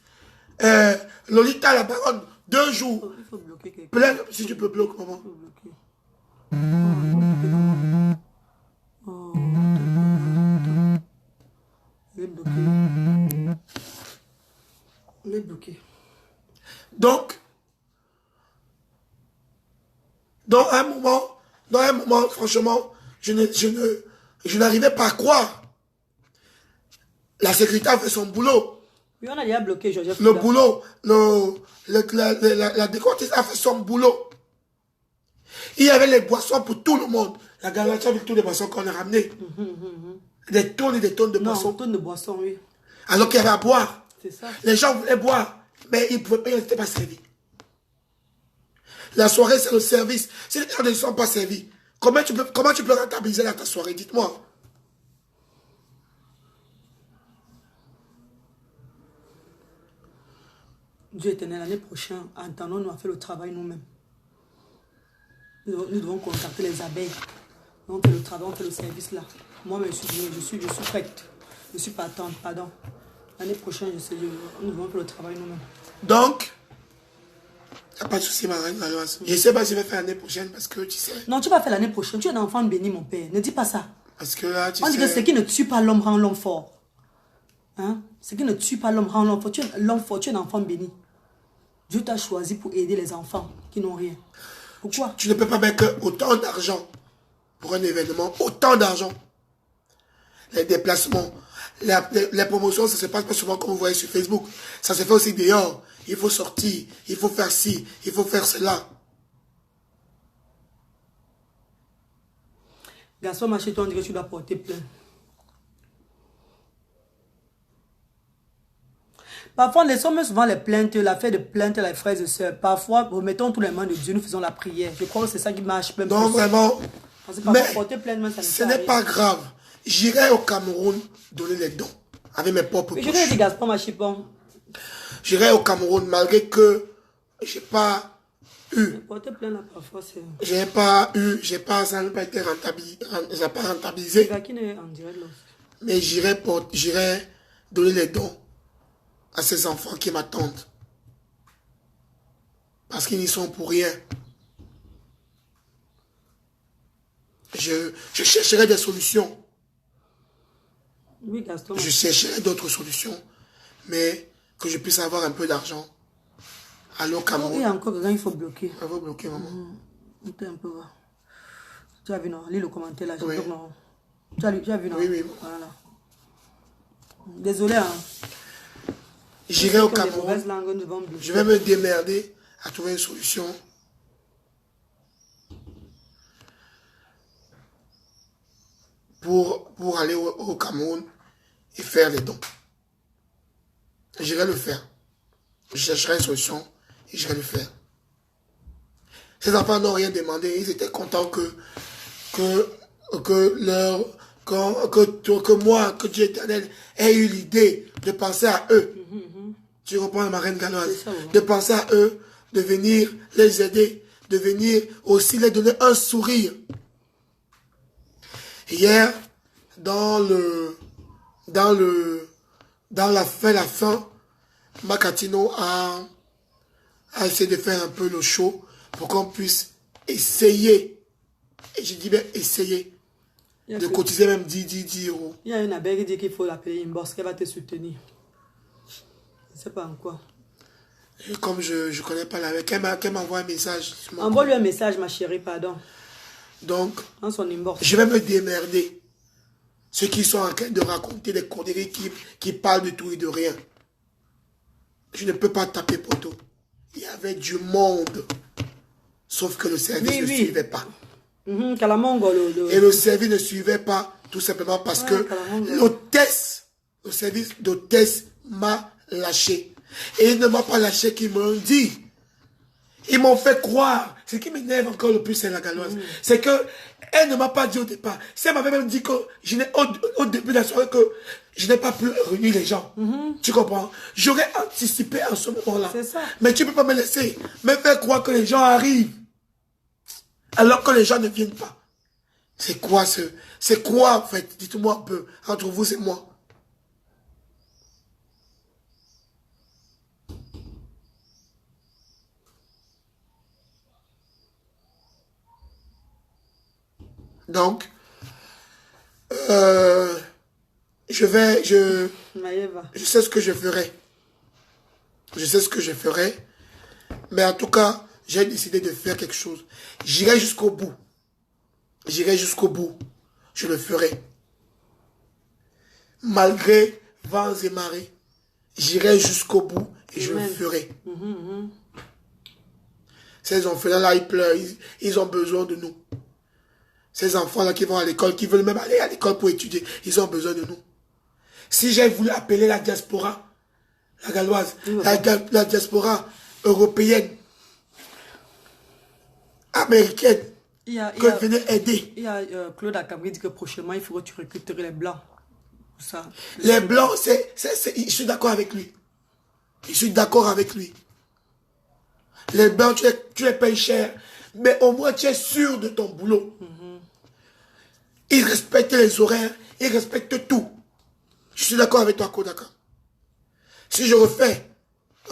Lolita la baronne, 2 jours. Il faut bloquer quelqu'un. Plein, si tu peux bloquer, maman. Il faut bloquer. Oh. bloqué. Il est bloqué. Donc, dans un moment, franchement, je n'arrivais pas à croire. La sécurité a fait son boulot. Oui, on a déjà bloqué Joseph. Le boulot, la décoratrice a fait son boulot. Il y avait les boissons pour tout le monde. La galerie avec tous les boissons qu'on a ramenées. Des tonnes et des tonnes de boissons. Non, tonnes de boissons, oui. Alors qu'il y avait à boire. C'est ça. Les gens voulaient boire, mais ils n'étaient pas servis. La soirée, c'est le service. Si les gens ne sont pas servis, comment tu peux rentabiliser ta soirée? Dites-moi. Dieu éternel, l'année prochaine, entendons-nous à faire le travail nous-mêmes. Nous devons contacter les abeilles. On fait le travail, on fait le service là. Moi, je suis prête. Je suis partante, pardon. L'année prochaine, nous devons faire le travail nous-mêmes. Donc, il n'y a pas de souci, ma reine. Je ne sais pas si je vais faire l'année prochaine parce que tu sais. Non, tu vas faire l'année prochaine. Tu es un enfant béni, mon père. Ne dis pas ça. Parce que là, tu sais. On dit que ce qui ne tue pas l'homme rend l'homme fort. Hein? Ce qui ne tue pas l'homme rend l'homme fort. Tu es l'homme fort, tu es un enfant béni. Dieu t'a choisi pour aider les enfants qui n'ont rien. Pourquoi? Tu ne peux pas mettre autant d'argent pour un événement, autant d'argent. Les déplacements, les promotions, ça ne se passe pas souvent comme vous voyez sur Facebook. Ça se fait aussi dehors. Il faut sortir, il faut faire ci, il faut faire cela. Gaston Macheton dit que tu dois porter plainte. Parfois, laissons souvent les plaintes, l'affaire de plainte, les frères et sœurs. Parfois, remettons tous les mains de Dieu, nous faisons la prière. Je crois que c'est ça qui marche. Non, vraiment. Parce que parfois, porter plainte, ça ce n'est pas grave. J'irai au Cameroun donner les dons avec mes propres poches. Je vais dire Gaspard Machipon. J'irai au Cameroun malgré que j'ai pas eu. Porter plainte là, parfois, c'est. Ça n'a pas été rentabilisé. Ça n'a pas rentabilisé. Mais j'irai donner les dons à ces enfants qui m'attendent. Parce qu'ils n'y sont pour rien. Je chercherai des solutions. Oui, Gaston. Je chercherai d'autres solutions. Mais que je puisse avoir un peu d'argent. Allô, Cameroun. Il y a encore quelqu'un, il faut bloquer. Il faut bloquer, maman. Un peu. Tu as vu, non? Lis le commentaire là. Oui. Non. Tu as vu, non? Oui, oui. Voilà. Désolé, hein. J'irai au Cameroun. Je vais me démerder à trouver une solution. Pour aller au Cameroun et faire les dons. J'irai le faire. Je chercherai une solution et j'irai le faire. Ces enfants n'ont rien demandé. Ils étaient contents que moi, que Dieu éternel, ait eu l'idée de penser à eux. Tu comprends, ma reine galloise? De penser à eux, de venir les aider, de venir aussi les donner un sourire. Hier, dans la fin, Makatino a essayé de faire un peu le show pour qu'on puisse essayer, et je dis bien essayer, de cotiser même 10 euros. Il y a une abeille qui dit qu'il faut l'appeler Inbox, qu'elle va te soutenir. Je ne sais pas en quoi. Et comme je ne connais pas l'abeille, qu'elle m'envoie un message. Envoie-lui un message, ma chérie, pardon. Donc, dans son inbox. Je vais me démerder. Ceux qui sont en train de raconter des conneries qui parlent de tout et de rien. Je ne peux pas taper poteau. Il y avait du monde. Sauf que le service ne suivait pas. Et le service ne suivait pas tout simplement parce que l'hôtesse, le service d'hôtesse m'a lâché. Et il ne m'a pas lâché qu'ils m'ont dit. Ils m'ont fait croire. Ce qui m'énerve encore le plus, c'est la galloise. C'est que elle ne m'a pas dit au départ. Si elle m'avait même dit que au début de la soirée que je n'ai pas pu réunir les gens. Tu comprends? J'aurais anticipé en ce moment-là. Mais tu ne peux pas me laisser me faire croire que les gens arrivent. Alors que les gens ne viennent pas. C'est quoi en fait? Dites-moi un peu. Entre vous et moi. Donc, je Maëva. Je sais ce que je ferai. Je sais ce que je ferai. Mais en tout cas, j'ai décidé de faire quelque chose. J'irai jusqu'au bout. J'irai jusqu'au bout. Je le ferai. Malgré vents et marées, j'irai jusqu'au bout et je le ferai. Ces enfants-là, ils pleurent. Ils ont besoin de nous. Ces enfants-là qui vont à l'école, qui veulent même aller à l'école pour étudier, ils ont besoin de nous. Si j'ai voulu appeler la diaspora, la galloise, la diaspora européenne, américaine, que venait aider. Il y a Claude Akam qui dit que prochainement, il faut que tu recrutes les Blancs. Ça. Les Blancs, je suis d'accord avec lui. Je suis d'accord avec lui. Les Blancs, tu les payes cher, mais au moins tu es sûr de ton boulot. Ils respectent les horaires, ils respectent tout. Je suis d'accord avec toi, Kodaka. Si je refais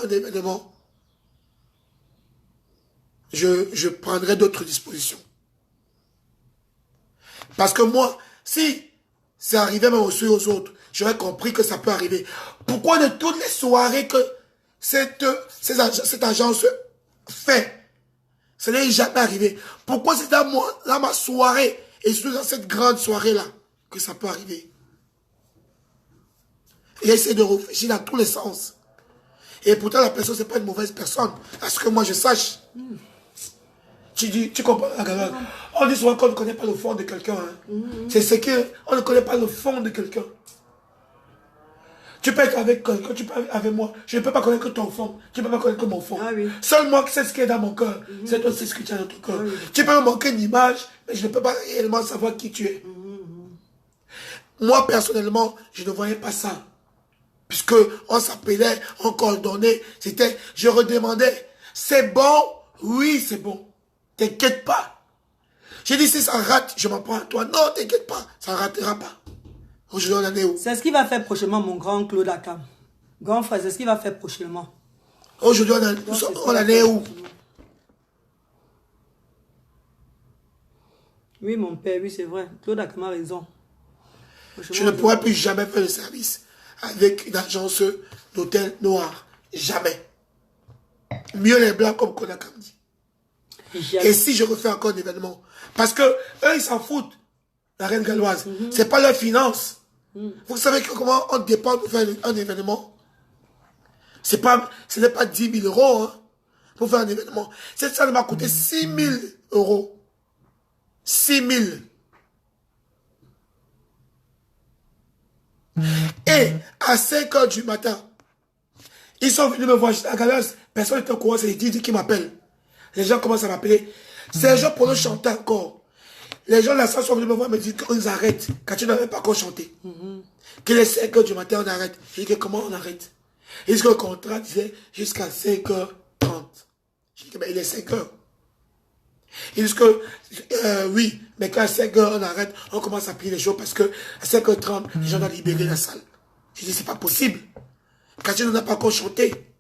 un événement, je prendrai d'autres dispositions. Parce que moi, si c'est arrivé même aux autres, j'aurais compris que ça peut arriver. Pourquoi de toutes les soirées que cette agence fait, ça n'est jamais arrivé? Pourquoi c'est dans ma soirée, et surtout dans cette grande soirée-là, que ça peut arriver? Et essayer de réfléchir dans tous les sens. Et pourtant, la personne, ce n'est pas une mauvaise personne. À ce que moi, je sache. Tu comprends? On dit souvent qu'on ne connaît pas le fond de quelqu'un. C'est ce que on ne connaît pas le fond de quelqu'un. Tu peux être avec quelqu'un, tu peux être avec moi. Je ne peux pas connaître ton fond. Tu ne peux pas connaître mon fond. Ah oui. Seul moi qui sais ce qui est dans mon cœur. C'est toi, c'est ce que tu as dans ton cœur. Tu peux me manquer une image, mais je ne peux pas réellement savoir qui tu es. Moi, personnellement, je ne voyais pas ça. Puisque on s'appelait, on coordonnait. C'était, je redemandais. C'est bon? Oui, c'est bon. T'inquiète pas. J'ai dit, si ça rate, je m'en prends à toi. Non, t'inquiète pas, ça ne ratera pas. Aujourd'hui, on en est où? C'est ce qu'il va faire prochainement, mon grand Claude Akam. Grand frère, c'est ce qu'il va faire prochainement. Aujourd'hui, on en est où? Oui, mon père, oui, c'est vrai. Claude Akam a raison. Je ne pourrai plus jamais faire le service avec une agence d'hôtel noir. Jamais. Mieux les blancs comme Claude Akam dit. Et si je refais encore un événement, parce que eux, ils s'en foutent, la reine galloise. C'est pas leur finance. Vous savez comment on dépense pour faire un événement? Ce n'est pas 10 000 euros hein, pour faire un événement. Ça m'a coûté 6 000 euros. 6 000. Et à 5 h du matin, ils sont venus me voir à la galloise. Personne n'était au courant, c'est les Didi qui m'appellent. Les gens commencent à m'appeler. Ces gens pour nous chanter encore. Les gens de la salle sont venus me voir et me disent qu'on nous arrête quand tu n'avais pas encore chanté. Que les 5 h du matin, on arrête. J'ai dit que comment on arrête? Ils disent que le contrat disait jusqu'à 5h30. J'ai dit que ben, il est 5 h. Ils disent que oui, mais qu'à 5 h on arrête, on commence à plier les choses parce que à 5h30, les gens doivent libérer la salle. J'ai dit c'est pas possible. Quand tu n'as pas encore chanté.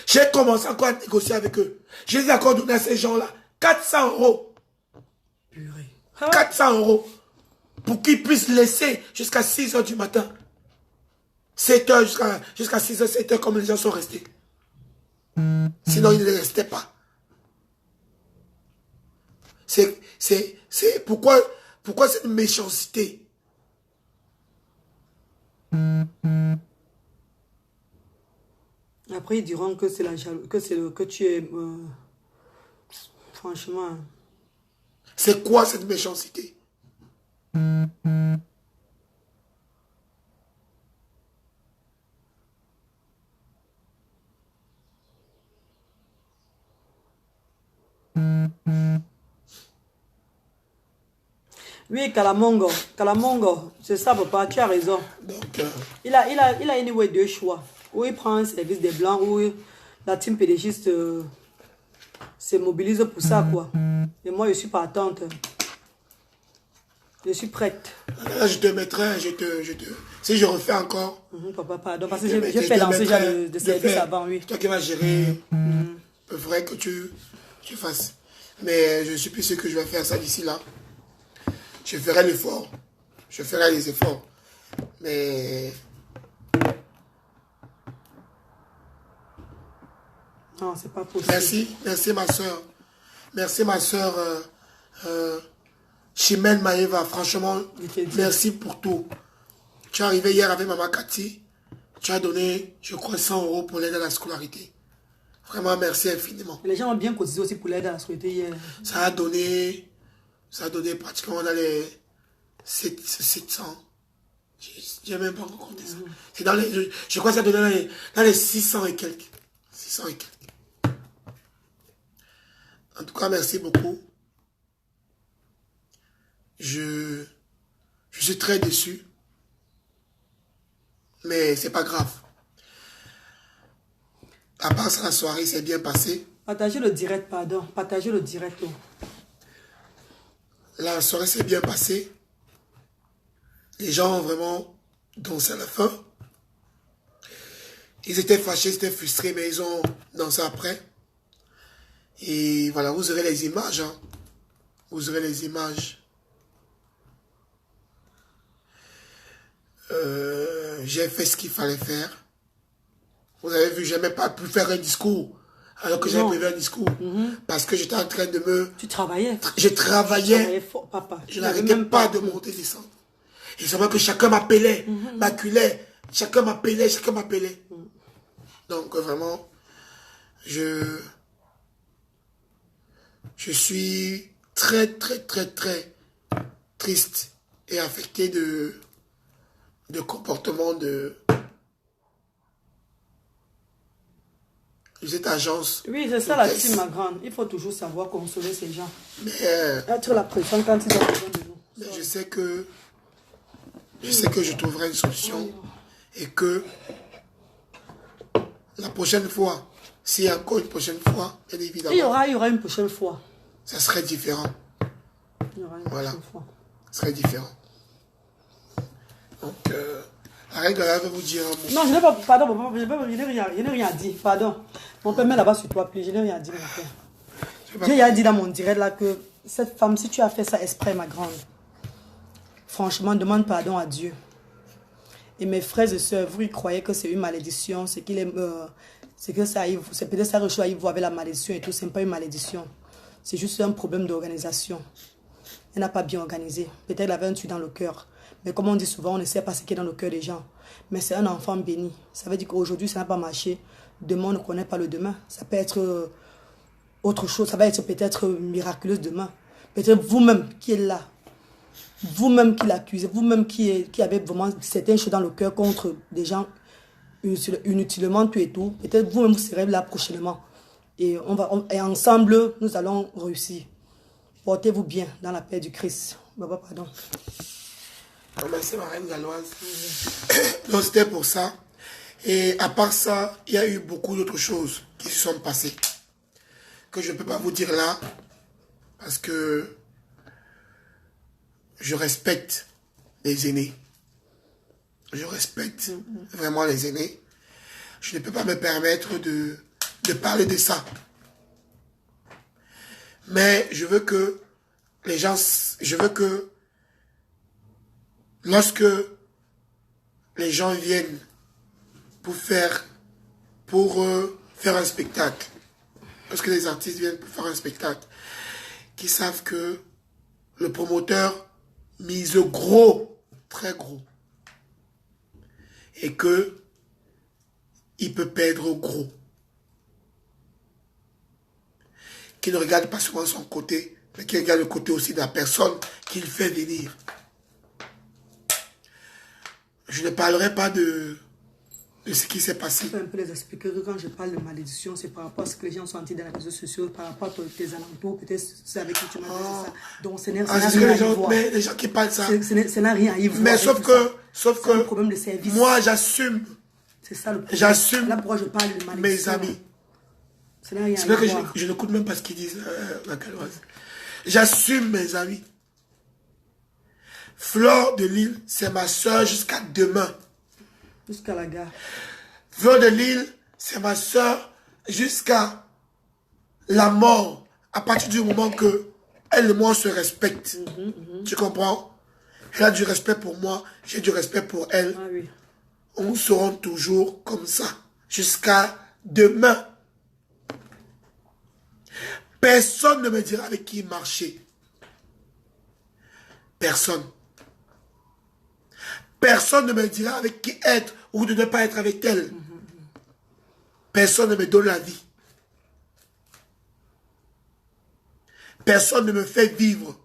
J'ai commencé encore à négocier avec eux. J'ai dit encore donner à ces gens-là 400 euros. 400 euros. Pour qu'ils puissent laisser jusqu'à 6 h du matin. 7 h jusqu'à 6 h, 7 h comme les gens sont restés. Sinon, ils ne restaient pas. C'est pourquoi cette méchanceté? Après, ils diront que c'est la que tu es... franchement... C'est quoi cette méchanceté? Oui, Kalamongo, c'est ça, papa, tu as raison. Donc, il a anyway deux choix. Ou il prend un service des Blancs, ou la team pédégiste se mobilise pour ça, quoi. Et moi, je suis partante. Je suis prête. Là, je te mettrai, si je refais encore... Papa, pardon, parce que j'ai fait lancer de service avant, oui. Toi qui vas gérer, il faudrait que tu fasses. Mais je suis plus sûr que je vais faire ça d'ici là. Je ferai l'effort. Je ferai les efforts. Mais Non, c'est pas possible. merci ma soeur. Merci ma soeur Chimène Maëva. Franchement, merci pour tout. Tu es arrivé hier avec Maman Cathy. Tu as donné, je crois, 100 € pour l'aide à la scolarité. Vraiment, merci infiniment. Les gens ont bien cotisé aussi pour l'aide à la scolarité hier. Ça a donné pratiquement dans les 700. J'ai même pas encore compté ça. C'est dans les, je crois que ça a donné dans les 600 et quelques. 600 et quelques. En tout cas, merci beaucoup. Je suis très déçu. Mais c'est pas grave. À part ça, la soirée s'est bien passée. Partagez le direct, pardon. Partagez le direct. La soirée s'est bien passée. Les gens ont vraiment dansé à la fin. Ils étaient fâchés, ils étaient frustrés, mais ils ont dansé après. Et voilà, vous aurez les images. Hein. Vous aurez les images. J'ai fait ce qu'il fallait faire. Vous avez vu, je n'ai même pas pu faire un discours. Alors que j'avais prévu un discours. Parce que j'étais en train de me... Tu travaillais. Je travaillais. Fort, papa. Je n'arrêtais pas de monter et descendre. Et c'est vrai que chacun m'appelait, m'acculait. Chacun m'appelait, chacun m'appelait. Donc vraiment, je suis très, très, très, très triste et affecté de comportement de cette agence. Oui, c'est ça la team, ma grande. Il faut toujours savoir consoler ces gens. Mais, être la pression quand ils ont besoin de nous. Mais je sais que je trouverai une solution et que la prochaine fois, s'il y a encore une prochaine fois, bien évidemment. Il y aura une prochaine fois. Ça serait différent. Il y aura une prochaine fois. Ça serait différent. Donc, la règle là veut vous dire un mot. Non, je n'ai pas, pardon, je n'ai rien dit, pardon. Mon père met là-bas sur toi, puis je n'ai rien dit, mon père. J'ai dit dans mon direct là que cette femme, si tu as fait ça exprès, ma grande, franchement, demande pardon à Dieu. Et mes frères et sœurs, vous y croyez que c'est une malédiction, c'est qu'il est, c'est que ça arrive, c'est peut-être ça que je arrive avec la malédiction et tout, c'est pas une malédiction. C'est juste un problème d'organisation. Elle n'a pas bien organisé. Peut-être qu'elle avait un tuyau dans le cœur. Mais comme on dit souvent, on ne sait pas ce qui est dans le cœur des gens. Mais c'est un enfant béni. Ça veut dire qu'aujourd'hui, ça n'a pas marché. Demain, on ne connaît pas le demain. Ça peut être autre chose. Ça va être peut-être miraculeux demain. Peut-être vous-même qui êtes là. Vous-même qui l'accusez. Vous-même qui avez vraiment certaines choses dans le cœur contre des gens inutilement tout et tout. Peut-être vous-même vous serez là prochainement. Et, et ensemble, nous allons réussir. Portez-vous bien dans la paix du Christ. Baba, pardon. Merci ma reine galloise. Donc c'était pour ça. Et à part ça, il y a eu beaucoup d'autres choses qui se sont passées. Que je ne peux pas vous dire là. Parce que je respecte les aînés. Je respecte vraiment les aînés. Je ne peux pas me permettre de parler de ça. Mais je veux que les gens, lorsque les gens viennent pour faire un spectacle, lorsque les artistes viennent pour faire un spectacle, qu'ils savent que le promoteur mise gros, très gros, et que il peut perdre gros. Qui ne regarde pas souvent son côté, mais qui regarde le côté aussi de la personne qu'il fait venir. Je ne parlerai pas de ce qui s'est passé. Je peux un peu les expliquer que quand je parle de malédiction, c'est par rapport à ce que les gens sont sentis dans les réseaux sociaux, par rapport à tes alentours, peut-être c'est avec qui tu m'as dit ça. Donc ce n'est rien à y voir. Mais les gens qui parlent ça. Ça n'a rien à y voir. Mais sauf que un problème de service. Moi j'assume. C'est ça le problème. J'assume. Là pourquoi je parle de malédiction. Mes amis. C'est vrai que je n'écoute même pas ce qu'ils disent, la Galloise. J'assume mes amis. Fleur de Lille, c'est ma soeur jusqu'à demain. Jusqu'à la gare. Fleur de Lille, c'est ma soeur jusqu'à la mort. À partir du moment que elle et moi se respectent. Tu comprends? Elle a du respect pour moi, j'ai du respect pour elle. Ah oui. On sera toujours comme ça, jusqu'à demain. Personne ne me dira avec qui marcher. Personne. Personne ne me dira avec qui être ou de ne pas être avec elle. Personne ne me donne la vie. Personne ne me fait vivre.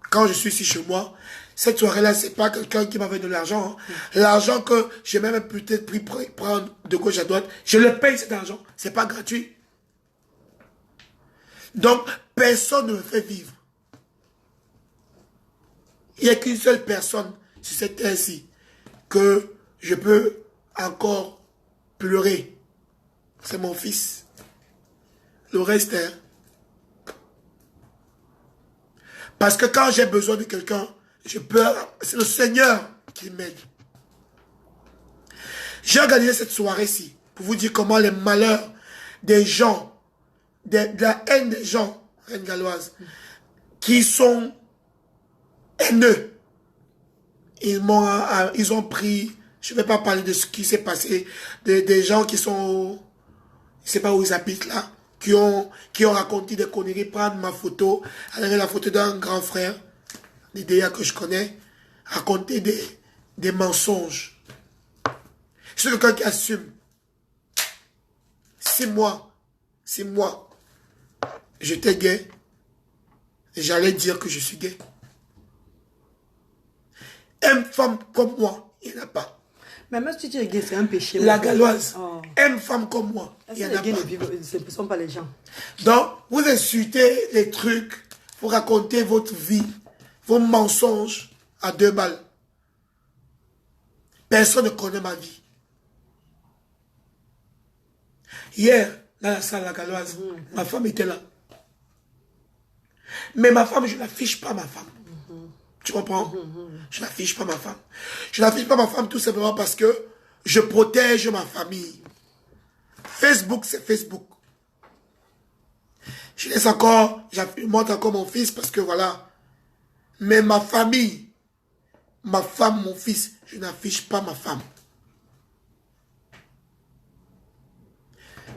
Quand je suis ici chez moi, cette soirée-là, c'est pas quelqu'un qui m'avait donné l'argent. Hein. L'argent que j'ai même peut-être pris prendre de gauche à droite, je le paye cet argent. C'est pas gratuit. Donc, personne ne me fait vivre. Il n'y a qu'une seule personne sur cette terre-ci que je peux encore pleurer. C'est mon fils. Le reste, hein. Parce que quand j'ai besoin de quelqu'un, je peux. C'est le Seigneur qui m'aide. J'ai organisé cette soirée-ci pour vous dire comment les malheurs des gens, de la haine des gens, Reine Galloise, qui sont haineux. Ils ont pris, je ne vais pas parler de ce qui s'est passé, des gens qui sont, je ne sais pas où ils habitent là, qui ont raconté des conneries, prendre ma photo, avec la photo d'un grand frère, des DA que je connais, raconter des mensonges. Je suis quelqu'un qui assume. Si moi, j'étais gay, j'allais dire que je suis gay. Une femme comme moi, il n'y en a pas. Mais même si tu es gay, c'est un péché. La Galloise, oh. Une femme comme moi, il n'y en a pas. Ce ne sont pas les gens. Donc, vous insultez les trucs, vous racontez votre vie, vos mensonges à 2 balles. Personne ne connaît ma vie. Hier, dans la salle La Galloise, ma femme était là. Mais ma femme, je ne l'affiche pas, ma femme. Tu comprends? Je n'affiche pas ma femme. Je n'affiche pas ma femme tout simplement parce que je protège ma famille. Facebook, c'est Facebook. Je laisse encore, je montre encore mon fils parce que voilà. Mais ma famille, ma femme, mon fils, je n'affiche pas ma femme.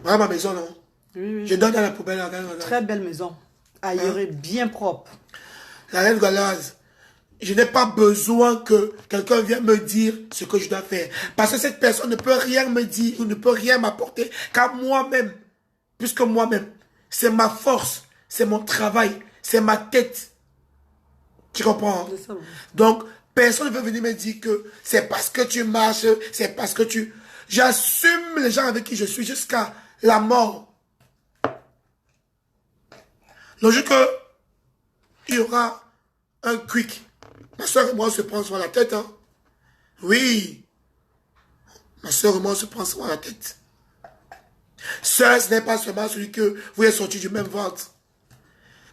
Voilà ma maison, non? Oui. Je donne dans la poubelle. Très belle maison. Aérée, bien propre. La Reine Galloise, je n'ai pas besoin que quelqu'un vienne me dire ce que je dois faire. Parce que cette personne ne peut rien me dire ou ne peut rien m'apporter qu'à moi-même. Puisque moi-même, c'est ma force, c'est mon travail, c'est ma tête. Tu comprends? Hein? Donc, personne ne peut venir me dire que c'est parce que tu marches, c'est parce que tu... J'assume les gens avec qui je suis jusqu'à la mort. Logique que il y aura un quick. Ma soeur et moi, on se prend sur la tête. Hein? Oui. Ma soeur et moi, on se prend sur la tête. Sœur, ce n'est pas seulement celui que vous êtes sorti du même ventre.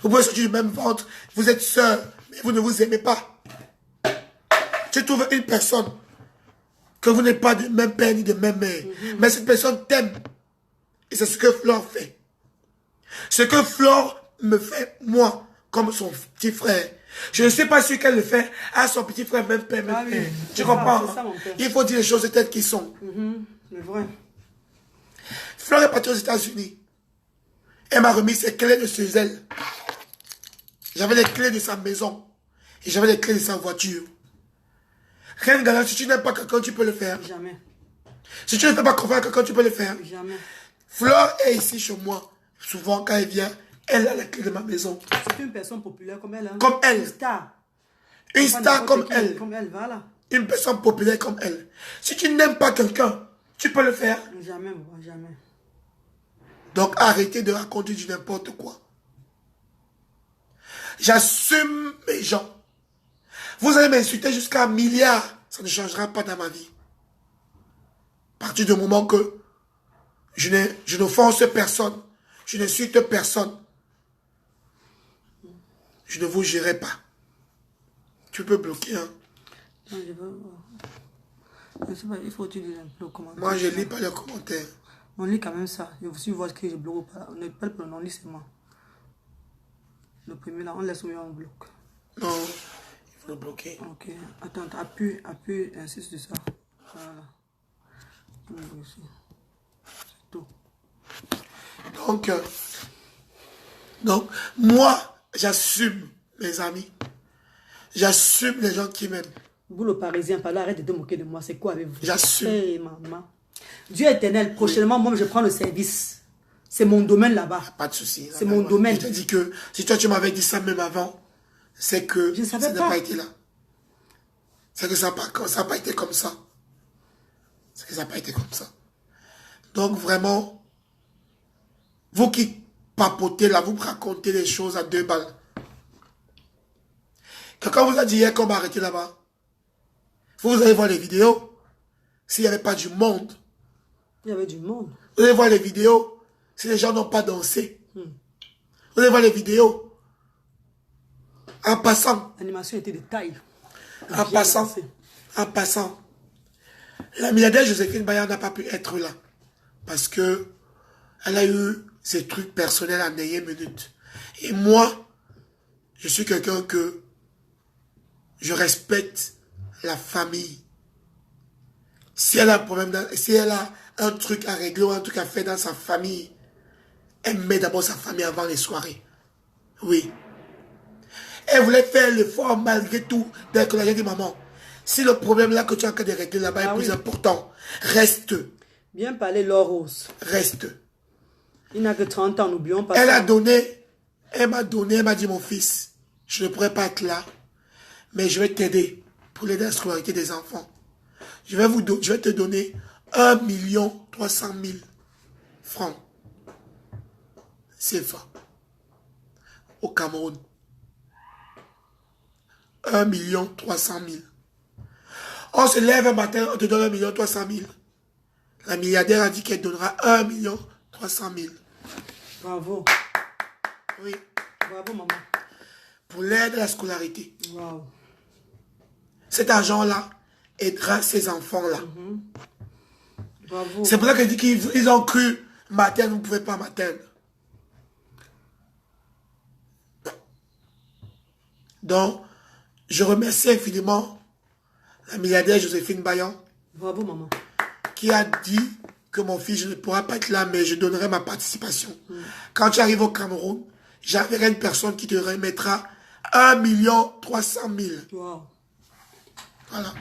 Vous pouvez sortir du même ventre. Vous êtes sœur, mais vous ne vous aimez pas. Tu trouves une personne que vous n'êtes pas de même père ni de même mère. Mais cette personne t'aime. Et c'est ce que Flore fait. Ce que Flore me fait, moi, comme son petit frère. Je ne sais pas si qu'elle le fait à son petit frère, même père, même père. Tu comprends? Ça, il faut dire les choses telles qu'elles sont. C'est vrai. Flore est partie aux États-Unis. Elle m'a remis ses clés de chez elle. J'avais les clés de sa maison. Et j'avais les clés de sa voiture. Reine Galloise, si tu n'aimes pas quelqu'un, tu peux le faire. Jamais. Si tu ne fais pas confiance à quelqu'un, tu peux le faire. Jamais. Flore est ici chez moi. Souvent, quand elle vient, elle a la clé de ma maison. C'est une personne populaire comme elle. Hein? Comme elle. Une star. Une star comme elle. Comme elle, voilà. Une personne populaire comme elle. Si tu n'aimes pas quelqu'un, tu peux le faire. Jamais, jamais. Donc, arrêtez de raconter du n'importe quoi. J'assume mes gens. Vous allez m'insulter jusqu'à 1 milliard. Ça ne changera pas dans ma vie. À partir du moment que je n'offense personne, je n'insulte personne, je ne vous gérerai pas. Tu peux bloquer, hein? Non, je sais pas, il faut utiliser un peu le commentaire. Moi, je ne lis pas les commentaires. On lit quand même ça. Je aussi voir ce que je bloque ou pas. On n'est pas le non, lis, c'est moi. Le premier là, on laisse où on bloque. Non, il faut le bloquer. Ok. Attends, appuie, insiste sur ça. Voilà. C'est tout. Donc, moi, j'assume mes amis. J'assume les gens qui m'aiment. Vous, le Parisien, par là, arrête de te moquer de moi. C'est quoi avec vous? J'assume. Hey, maman. Dieu éternel, prochainement, moi, je prends le service. C'est mon domaine là-bas. Pas de souci. C'est mon domaine. Je te dis que si toi, tu m'avais dit ça même avant, c'est que ça n'a pas été là. C'est que ça n'a pas été comme ça. C'est que ça n'a pas été comme ça. Donc, vraiment, vous qui papotez là, vous me racontez les choses à 2 balles. Quelqu'un vous a dit hier qu'on m'a arrêté là-bas. Vous allez voir les vidéos. S'il n'y avait pas du monde. Il y avait du monde. Vous allez voir les vidéos. Si les gens n'ont pas dansé. Vous allez voir les vidéos. En passant. L'animation était de taille. En passant. La milliardaire Joséphine Bayon n'a pas pu être là. Parce que elle a eu ses trucs personnels en dernière minute. Et moi, je suis quelqu'un que je respecte la famille. Si elle a un problème, si elle a un truc à régler ou un truc à faire dans sa famille, elle met d'abord sa famille avant les soirées. Oui. Elle voulait faire l'effort malgré tout. Dès que j'ai dit, maman, si le problème là que tu as en train de régler là-bas est plus important, reste. Bien parler, Laure Rose. Reste. Il n'a que 30 ans, n'oublions pas. Elle m'a dit, mon fils, je ne pourrais pas être là, mais je vais t'aider pour l'aider à la scolarité des enfants. Je vais te donner 1,3 million francs CFA au Cameroun. 1,3 million. On se lève un matin, on te donne 1,3 million. La milliardaire a dit qu'elle donnera 1,3 million. Bravo. Oui. Bravo, maman. Pour l'aide à la scolarité. Wow. Cet argent-là aidera ces enfants-là. Bravo. C'est pour ça qu'elle dit qu'ils ont cru m'atteindre, vous ne pouvez pas m'atteindre. Donc, je remercie infiniment la milliardaire Joséphine Bayon. Bravo, maman. Qui a dit que mon fils, je ne pourrai pas être là, mais je donnerai ma participation. Quand tu arrives au Cameroun, j'enverrai une personne qui te remettra 1,3 million. Wow. Voilà.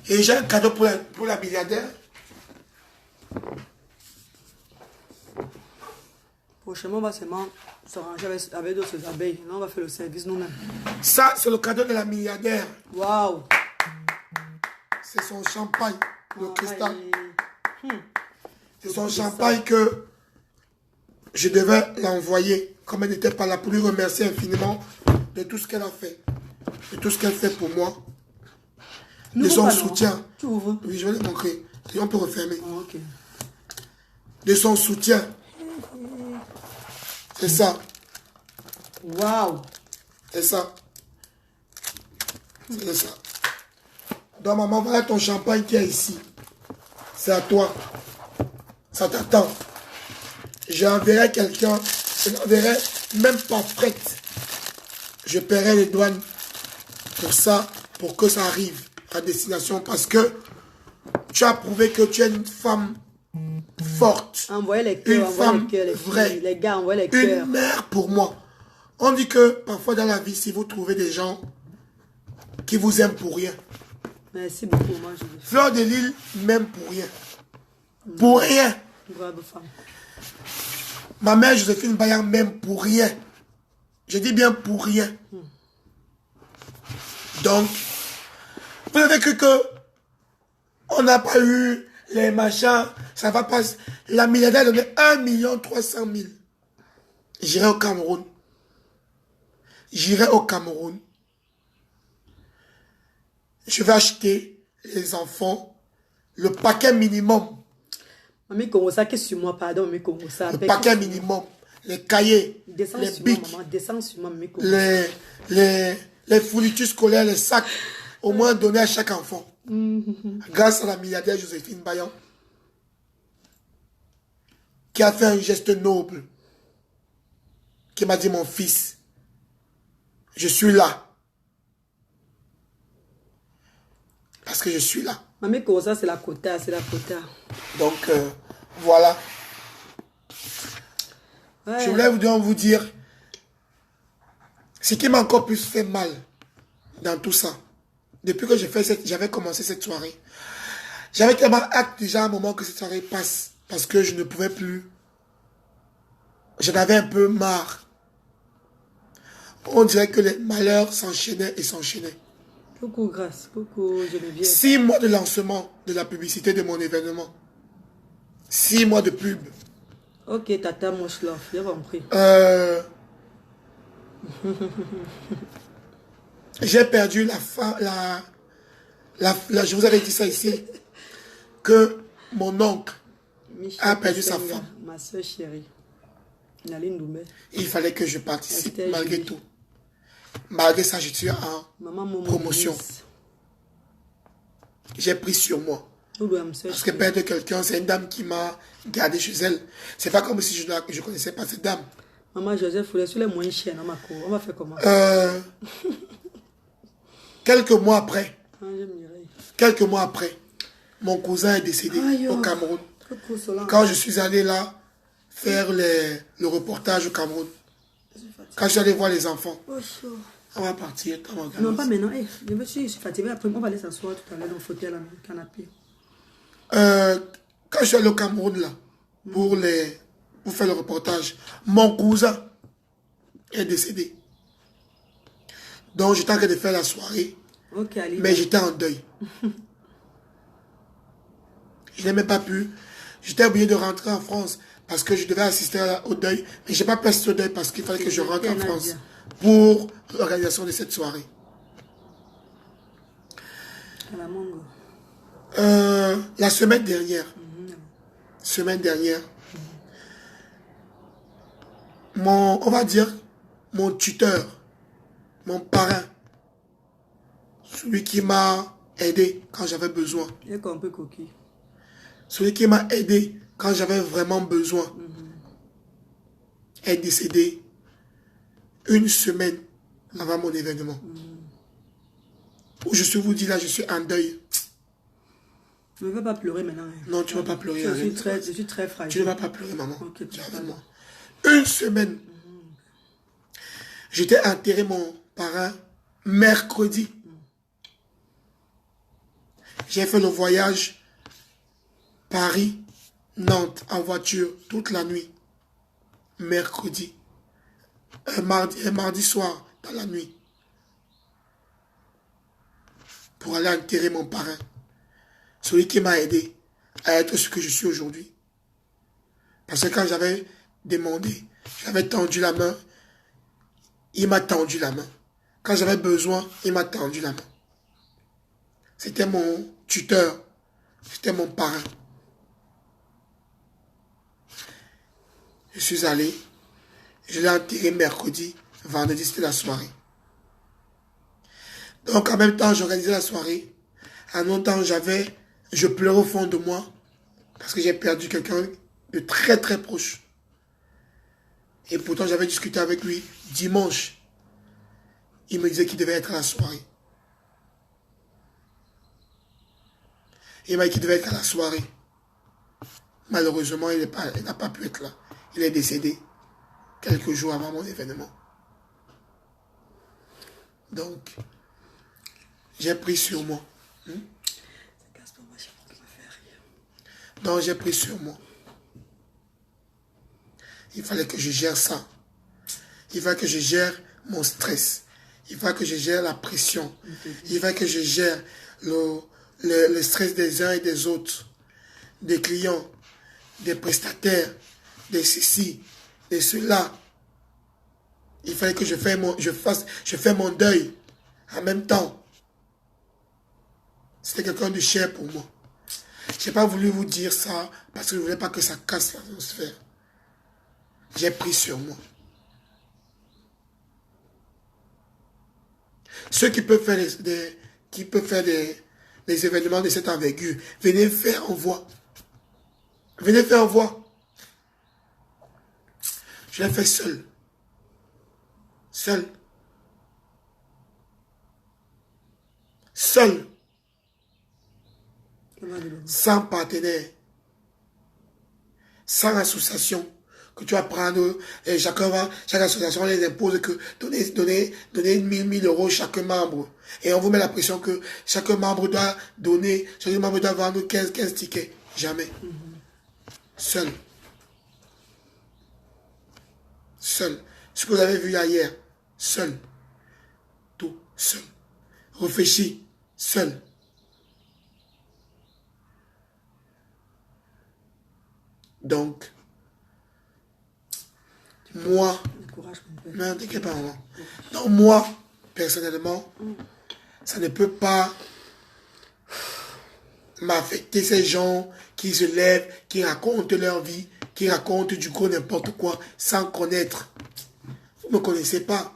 Et j'ai un cadeau pour la milliardaire. Prochainement, on va seulement s'arranger avec d'autres abeilles. Là, on va faire le service nous-mêmes. Ça, c'est le cadeau de la milliardaire. Waouh. C'est son champagne, le cristal. Ouais. C'est son champagne que je devais l'envoyer, comme elle n'était pas là, pour lui remercier infiniment de tout ce qu'elle a fait. De tout ce qu'elle fait pour moi. De son soutien. Tu ouvres? Oui, je vais le montrer. Et on peut refermer. Oh, ok. De son soutien. C'est ça. Waouh. C'est ça. C'est ça. Donc, maman, voilà ton champagne qui est ici. C'est à toi. Ça t'attend. J'enverrai quelqu'un. Je n'enverrai même pas prête. Je paierai les douanes pour ça, pour que ça arrive à destination. Parce que tu as prouvé que tu es une femme forte. Envoyez les cœurs, une femme les vraie. Les gars, envoyez les cœurs. Une mère pour moi. On dit que parfois dans la vie, si vous trouvez des gens qui vous aiment pour rien. Merci beaucoup, moi. Fleur de Lille m'aime pour rien. Pour rien. Bravo, femme. Ma mère Joséphine Bayon m'aime pour rien. Je dis bien pour rien. Donc, vous avez cru que on n'a pas eu les machins, ça va pas. La milliardaire a donné 1,3 million. J'irai au Cameroun. J'irai au Cameroun. Je vais acheter les enfants le paquet minimum. Mamie Kongosa, qu'est-ce sur moi, pardon, Mamie Kongosa. Le paquet minimum. Les cahiers, Descends les sur bics, moi, maman. Descends sur moi, Mamie Kongosa. les fournitures scolaires, les sacs, au moins donnés à chaque enfant. Grâce à la milliardaire Joséphine Bayon, qui a fait un geste noble, qui m'a dit, mon fils, je suis là, parce que je suis là. Mamie Kosa, c'est la quota, c'est la quota. Donc, voilà. Ouais. Je voulais vous dire ce qui m'a encore plus fait mal dans tout ça. Depuis que j'avais commencé cette soirée. J'avais tellement hâte déjà à un moment que cette soirée passe. Parce que je ne pouvais plus. J'en avais un peu marre. On dirait que les malheurs s'enchaînaient et s'enchaînaient. Coucou Grâce, coucou Geneviève. 6 mois de lancement de la publicité de mon événement. 6 mois de pub. Ok, Tata Moshlof, j'ai compris. J'ai perdu je vous avais dit ça ici, que mon oncle Michel a perdu sa Senga, femme. ma soeur chérie. Naline Doumbé. Il fallait que je participe Esther malgré Julie. tout. Malgré ça, je suis en Maman Momo promotion. Denise. J'ai pris sur moi. Oulou, ma soeur Parce que chérie. perdre quelqu'un, c'est une dame qui m'a gardé chez elle. C'est pas comme si je ne connaissais pas cette dame. Maman Joseph Foulet, sur les moins chiens, on va faire comment? Quelques mois après, Mireille. quelques mois après, mon cousin est décédé Aïe, au oh. Cameroun. Coucou Solange. Quand je suis allé là faire le reportage au Cameroun, quand je suis allé voir les enfants, Oh, chaud. on va partir. Non, pas maintenant. Eh, je suis fatiguée. Après, on va aller s'asseoir tout à l'heure dans le fauteuil, là, dans le canapé. Quand je suis allé au Cameroun là, pour faire le reportage, mon cousin est décédé. Donc j'étais en train de faire la soirée, Ok, Ali. mais j'étais en deuil. Je n'ai même pas pu. J'étais obligé de rentrer en France parce que je devais assister au deuil. Mais je n'ai pas pu assister au deuil parce qu'il fallait que je rentre en France pour l'organisation de cette soirée. Kalamongo. La semaine dernière, on va dire, mon tuteur, mon parrain, celui qui m'a aidé quand j'avais besoin, J'ai compris, Coquille. celui qui m'a aidé quand j'avais vraiment besoin, est décédé une semaine avant mon événement. Où je vous dis là, je suis en deuil. Ne veux pas pleurer maintenant. Hein. Non, tu ne vas pas pleurer. Je suis très fragile. Tu ne vas pas pleurer, maman. Ok, Tu es avec moi. Une semaine. J'étais enterré mon parrain mercredi. J'ai fait le voyage Paris-Nantes en voiture toute la nuit. Mercredi. Mardi soir, dans la nuit. Pour aller enterrer mon parrain. Celui qui m'a aidé à être ce que je suis aujourd'hui. Parce que quand j'avais demandé, j'avais tendu la main, il m'a tendu la main. Quand j'avais besoin, il m'a tendu la main. C'était mon tuteur, c'était mon parrain. Je suis allé, je l'ai enterré mercredi, vendredi c'était la soirée. Donc en même temps, j'organisais la soirée. En même temps, je pleurais au fond de moi parce que j'ai perdu quelqu'un de très très proche. Et pourtant, j'avais discuté avec lui dimanche. Il me disait qu'il devait être à la soirée. Il m'a dit qu'il devait être à la soirée. Malheureusement, il n'a pas pu être là. Il est décédé quelques jours avant mon événement. Donc, j'ai pris sur moi. Donc, j'ai pris sur moi. Il fallait que je gère ça. Il fallait que je gère mon stress. Il fallait que je gère la pression. Il fallait que je gère le stress des uns et des autres. Des clients, des prestataires, des ceci, des cela. Il fallait que je fais mon deuil en même temps. C'était quelqu'un de cher pour moi. Je n'ai pas voulu vous dire ça parce que je ne voulais pas que ça casse l'atmosphère. J'ai pris sur moi. Ceux qui peuvent faire des événements de cette envergure, venez faire envoi. Venez faire envoi. Je l'ai fait seul. Seul. Seul. sans partenaire, sans association, que tu vas prendre, et chaque association les impose que donner 1000 euros chaque membre. Et on vous met la pression que chaque membre doit donner, chaque membre doit vendre 15 tickets. Jamais. Seul. Seul. Ce que vous avez vu hier, seul. Tout seul. Réfléchis, seul. Donc, moi, non, t'inquiète pas, maman. Donc, moi, personnellement, ça ne peut pas m'affecter ces gens qui se lèvent, qui racontent leur vie, qui racontent du coup n'importe quoi, sans connaître. Vous ne me connaissez pas.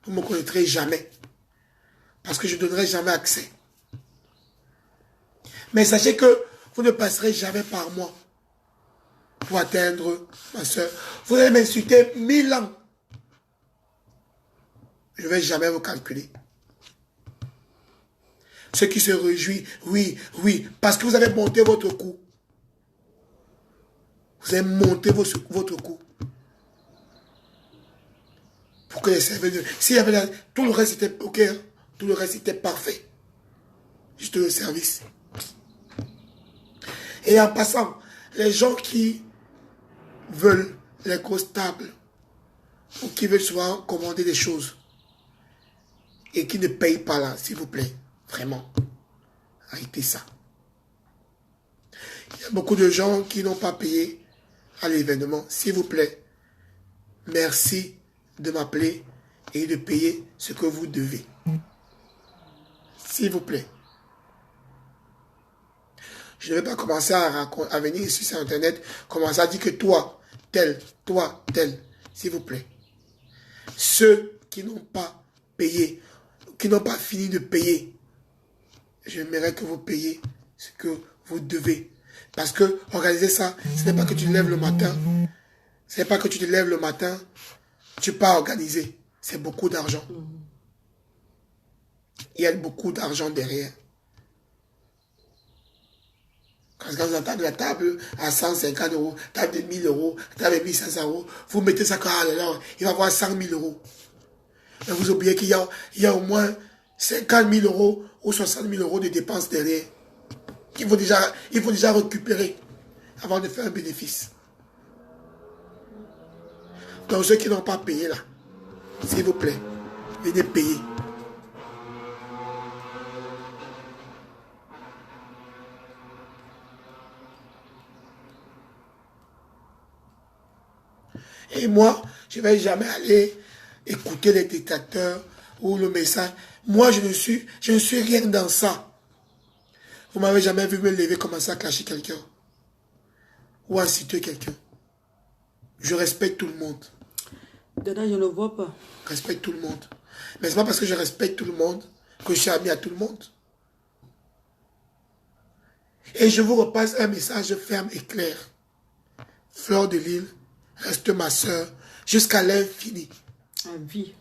Vous ne me connaîtrez jamais. Parce que je ne donnerai jamais accès. Mais sachez que vous ne passerez jamais par moi pour atteindre ma soeur. Vous allez m'insulter 1000 ans. Je ne vais jamais vous calculer. Ceux qui se réjouissent, oui, parce que vous avez monté votre coup. Vous avez monté votre coup. Pour que les serveurs... S'il y avait tout le reste était ok, hein? Tout le reste était parfait. Juste le service. Et en passant, les gens qui veulent les grosses tables ou qui veulent souvent commander des choses et qui ne payent pas là, s'il vous plaît, vraiment, arrêtez ça. Il y a beaucoup de gens qui n'ont pas payé à l'événement. S'il vous plaît, merci de m'appeler et de payer ce que vous devez. S'il vous plaît. Je ne vais pas commencer à venir ici sur Internet, commencer à dire que toi, tel. S'il vous plaît. Ceux qui n'ont pas payé, qui n'ont pas fini de payer, j'aimerais que vous payiez ce que vous devez. Parce que organiser ça, ce n'est pas que tu te lèves le matin. Ce n'est pas que tu te lèves le matin, tu pars organiser. C'est beaucoup d'argent. Il y a beaucoup d'argent derrière. Quand vous entendez la table à 150 euros, table de 1000 euros, table de 1500 euros, vous mettez ça quand il va avoir 100 000 euros. Mais vous oubliez qu'il y a au moins 50 000 euros ou 60 000 euros de dépenses derrière. Il faut déjà récupérer avant de faire un bénéfice. Donc ceux qui n'ont pas payé là, s'il vous plaît, venez payer. Et moi, je ne vais jamais aller écouter les dictateurs ou le message. Moi, je ne suis rien dans ça. Vous ne m'avez jamais vu me lever, commencer à clasher quelqu'un. Ou à citer quelqu'un. Je respecte tout le monde. Dada, je ne le vois pas. Je respecte tout le monde. Mais ce n'est pas parce que je respecte tout le monde que je suis ami à tout le monde. Et je vous repasse un message ferme et clair. Fleur de Lille, reste ma soeur jusqu'à l'infini. À vie.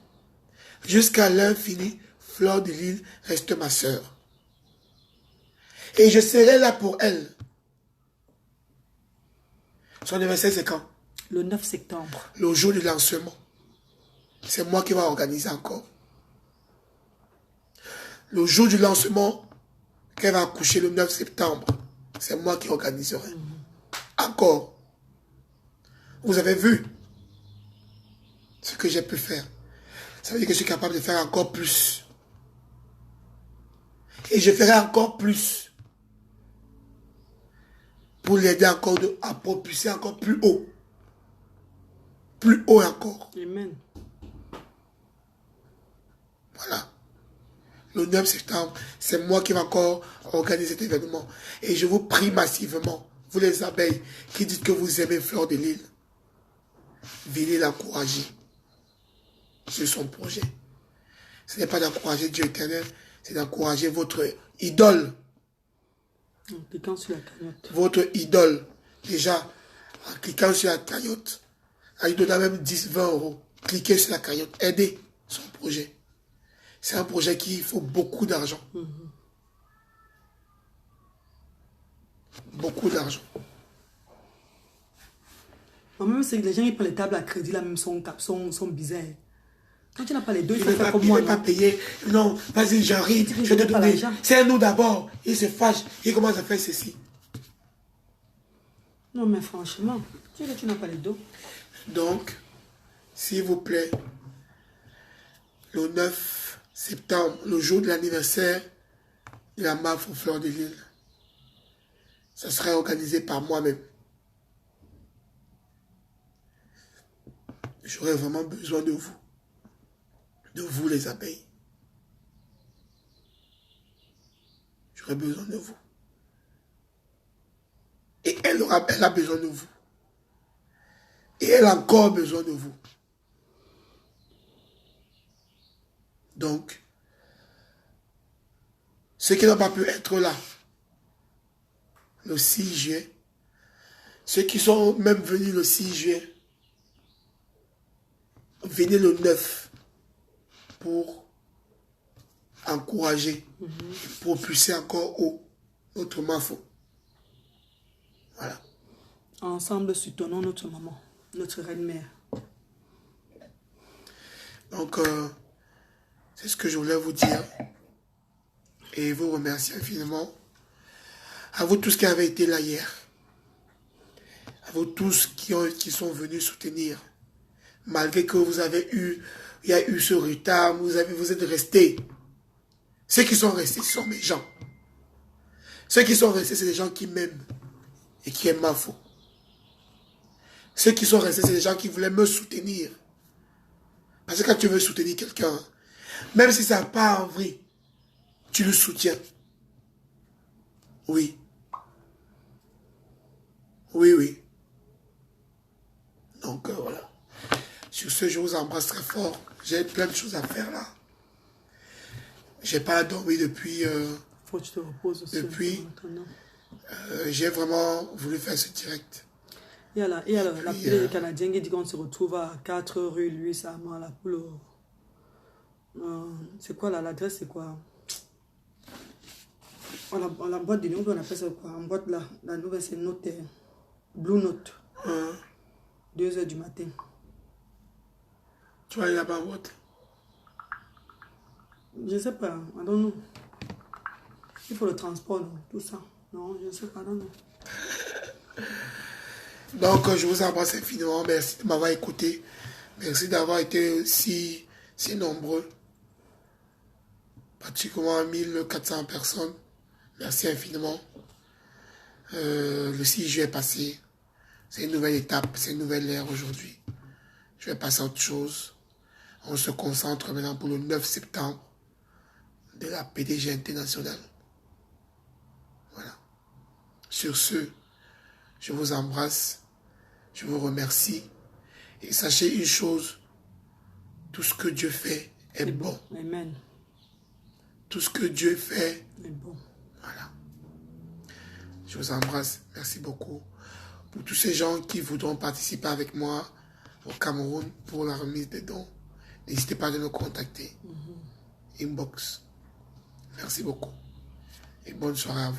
Jusqu'à l'infini, Fleur de Lille, reste ma soeur. Et je serai là pour elle. Son anniversaire, c'est quand? Le 9 septembre. Le jour du lancement. C'est moi qui vais organiser encore. Le jour du lancement, qu'elle va accoucher le 9 septembre, c'est moi qui organiserai. Encore. Vous avez vu ce que j'ai pu faire. Ça veut dire que je suis capable de faire encore plus. Et je ferai encore plus. Pour l'aider encore à propulser encore plus haut. Plus haut encore. Amen. Voilà. Le 9 septembre, c'est moi qui vais encore organiser cet événement. Et je vous prie massivement, vous les abeilles, qui dites que vous aimez Fleur de Lille, venez l'encourager sur son projet. Ce n'est pas d'encourager Dieu éternel, c'est d'encourager votre idole. En cliquant sur la cagnotte. Votre idole. Déjà, en cliquant sur la cagnotte, il donne même 10, 20 euros. Cliquez sur la cagnotte, aidez son projet. C'est un projet qui faut beaucoup d'argent. Beaucoup d'argent. Même c'est que les gens qui prennent les tables à crédit, là même sont bizarres. Quand tu n'as pas les deux, il Il faut ne faire va comme moi. pas payer. Non, vas-y, j'arrive. Je vais te donner. C'est à nous d'abord. Il se fâche. Il commence à faire ceci. Non, mais franchement, tu n'as pas les dos. Donc, s'il vous plaît, le 9 septembre, le jour de l'anniversaire de la MAF aux Fleurs de Lille, ça sera organisé par moi-même. J'aurai vraiment besoin de vous. De vous, les abeilles. J'aurai besoin de vous. Et elle a besoin de vous. Et elle a encore besoin de vous. Donc, ceux qui n'ont pas pu être là, le 6 juillet, ceux qui sont même venus le 6 juillet, venez le 9 pour encourager, pour pousser encore haut notre MAFO. Voilà. Ensemble, soutenons notre maman, notre reine-mère. Donc, c'est ce que je voulais vous dire. Et vous remercier infiniment. À vous tous qui avez été là hier. À vous tous qui sont venus soutenir. Malgré que il y a eu ce retard, vous êtes restés. Ceux qui sont restés, ce sont mes gens. Ceux qui sont restés, c'est des gens qui m'aiment et qui aiment ma foi. Ceux qui sont restés, c'est des gens qui voulaient me soutenir. Parce que quand tu veux soutenir quelqu'un, même si ça n'a pas en vrai, tu le soutiens. Oui. Oui, oui. Donc, voilà. Sur ce, je vous embrasse très fort. J'ai plein de choses à faire là. J'ai pas dormi depuis... Faut que tu te reposes aussi. Depuis, j'ai vraiment voulu faire ce direct. Il y a l'appel canadien qui dit qu'on se retrouve à 4 rue Louis Sama, là, pour le... c'est quoi là, l'adresse c'est quoi? La boîte de nuit, on appelle ça quoi? En boîte là, la nouvelle c'est Note, Blue Note. 2 h du matin. Tu vas aller là-bas en boîte? Je sais pas, I don't know. Il faut le transport, non, tout ça. Non, je sais pas, non. Donc, je vous embrasse infiniment. Merci de m'avoir écouté. Merci d'avoir été si nombreux. Pratiquement 1400 personnes. Merci infiniment. Le 6 juillet est passé. C'est une nouvelle étape, c'est une nouvelle ère aujourd'hui. Je vais passer à autre chose. On se concentre maintenant pour le 9 septembre de la PDG internationale. Voilà. Sur ce, je vous embrasse. Je vous remercie. Et sachez une chose. Tout ce que Dieu fait est bon. Amen. Tout ce que Dieu fait est bon. Voilà. Je vous embrasse. Merci beaucoup. Pour tous ces gens qui voudront participer avec moi au Cameroun pour la remise des dons, n'hésitez pas à me contacter. Inbox. Merci beaucoup. Et bonne soirée à vous.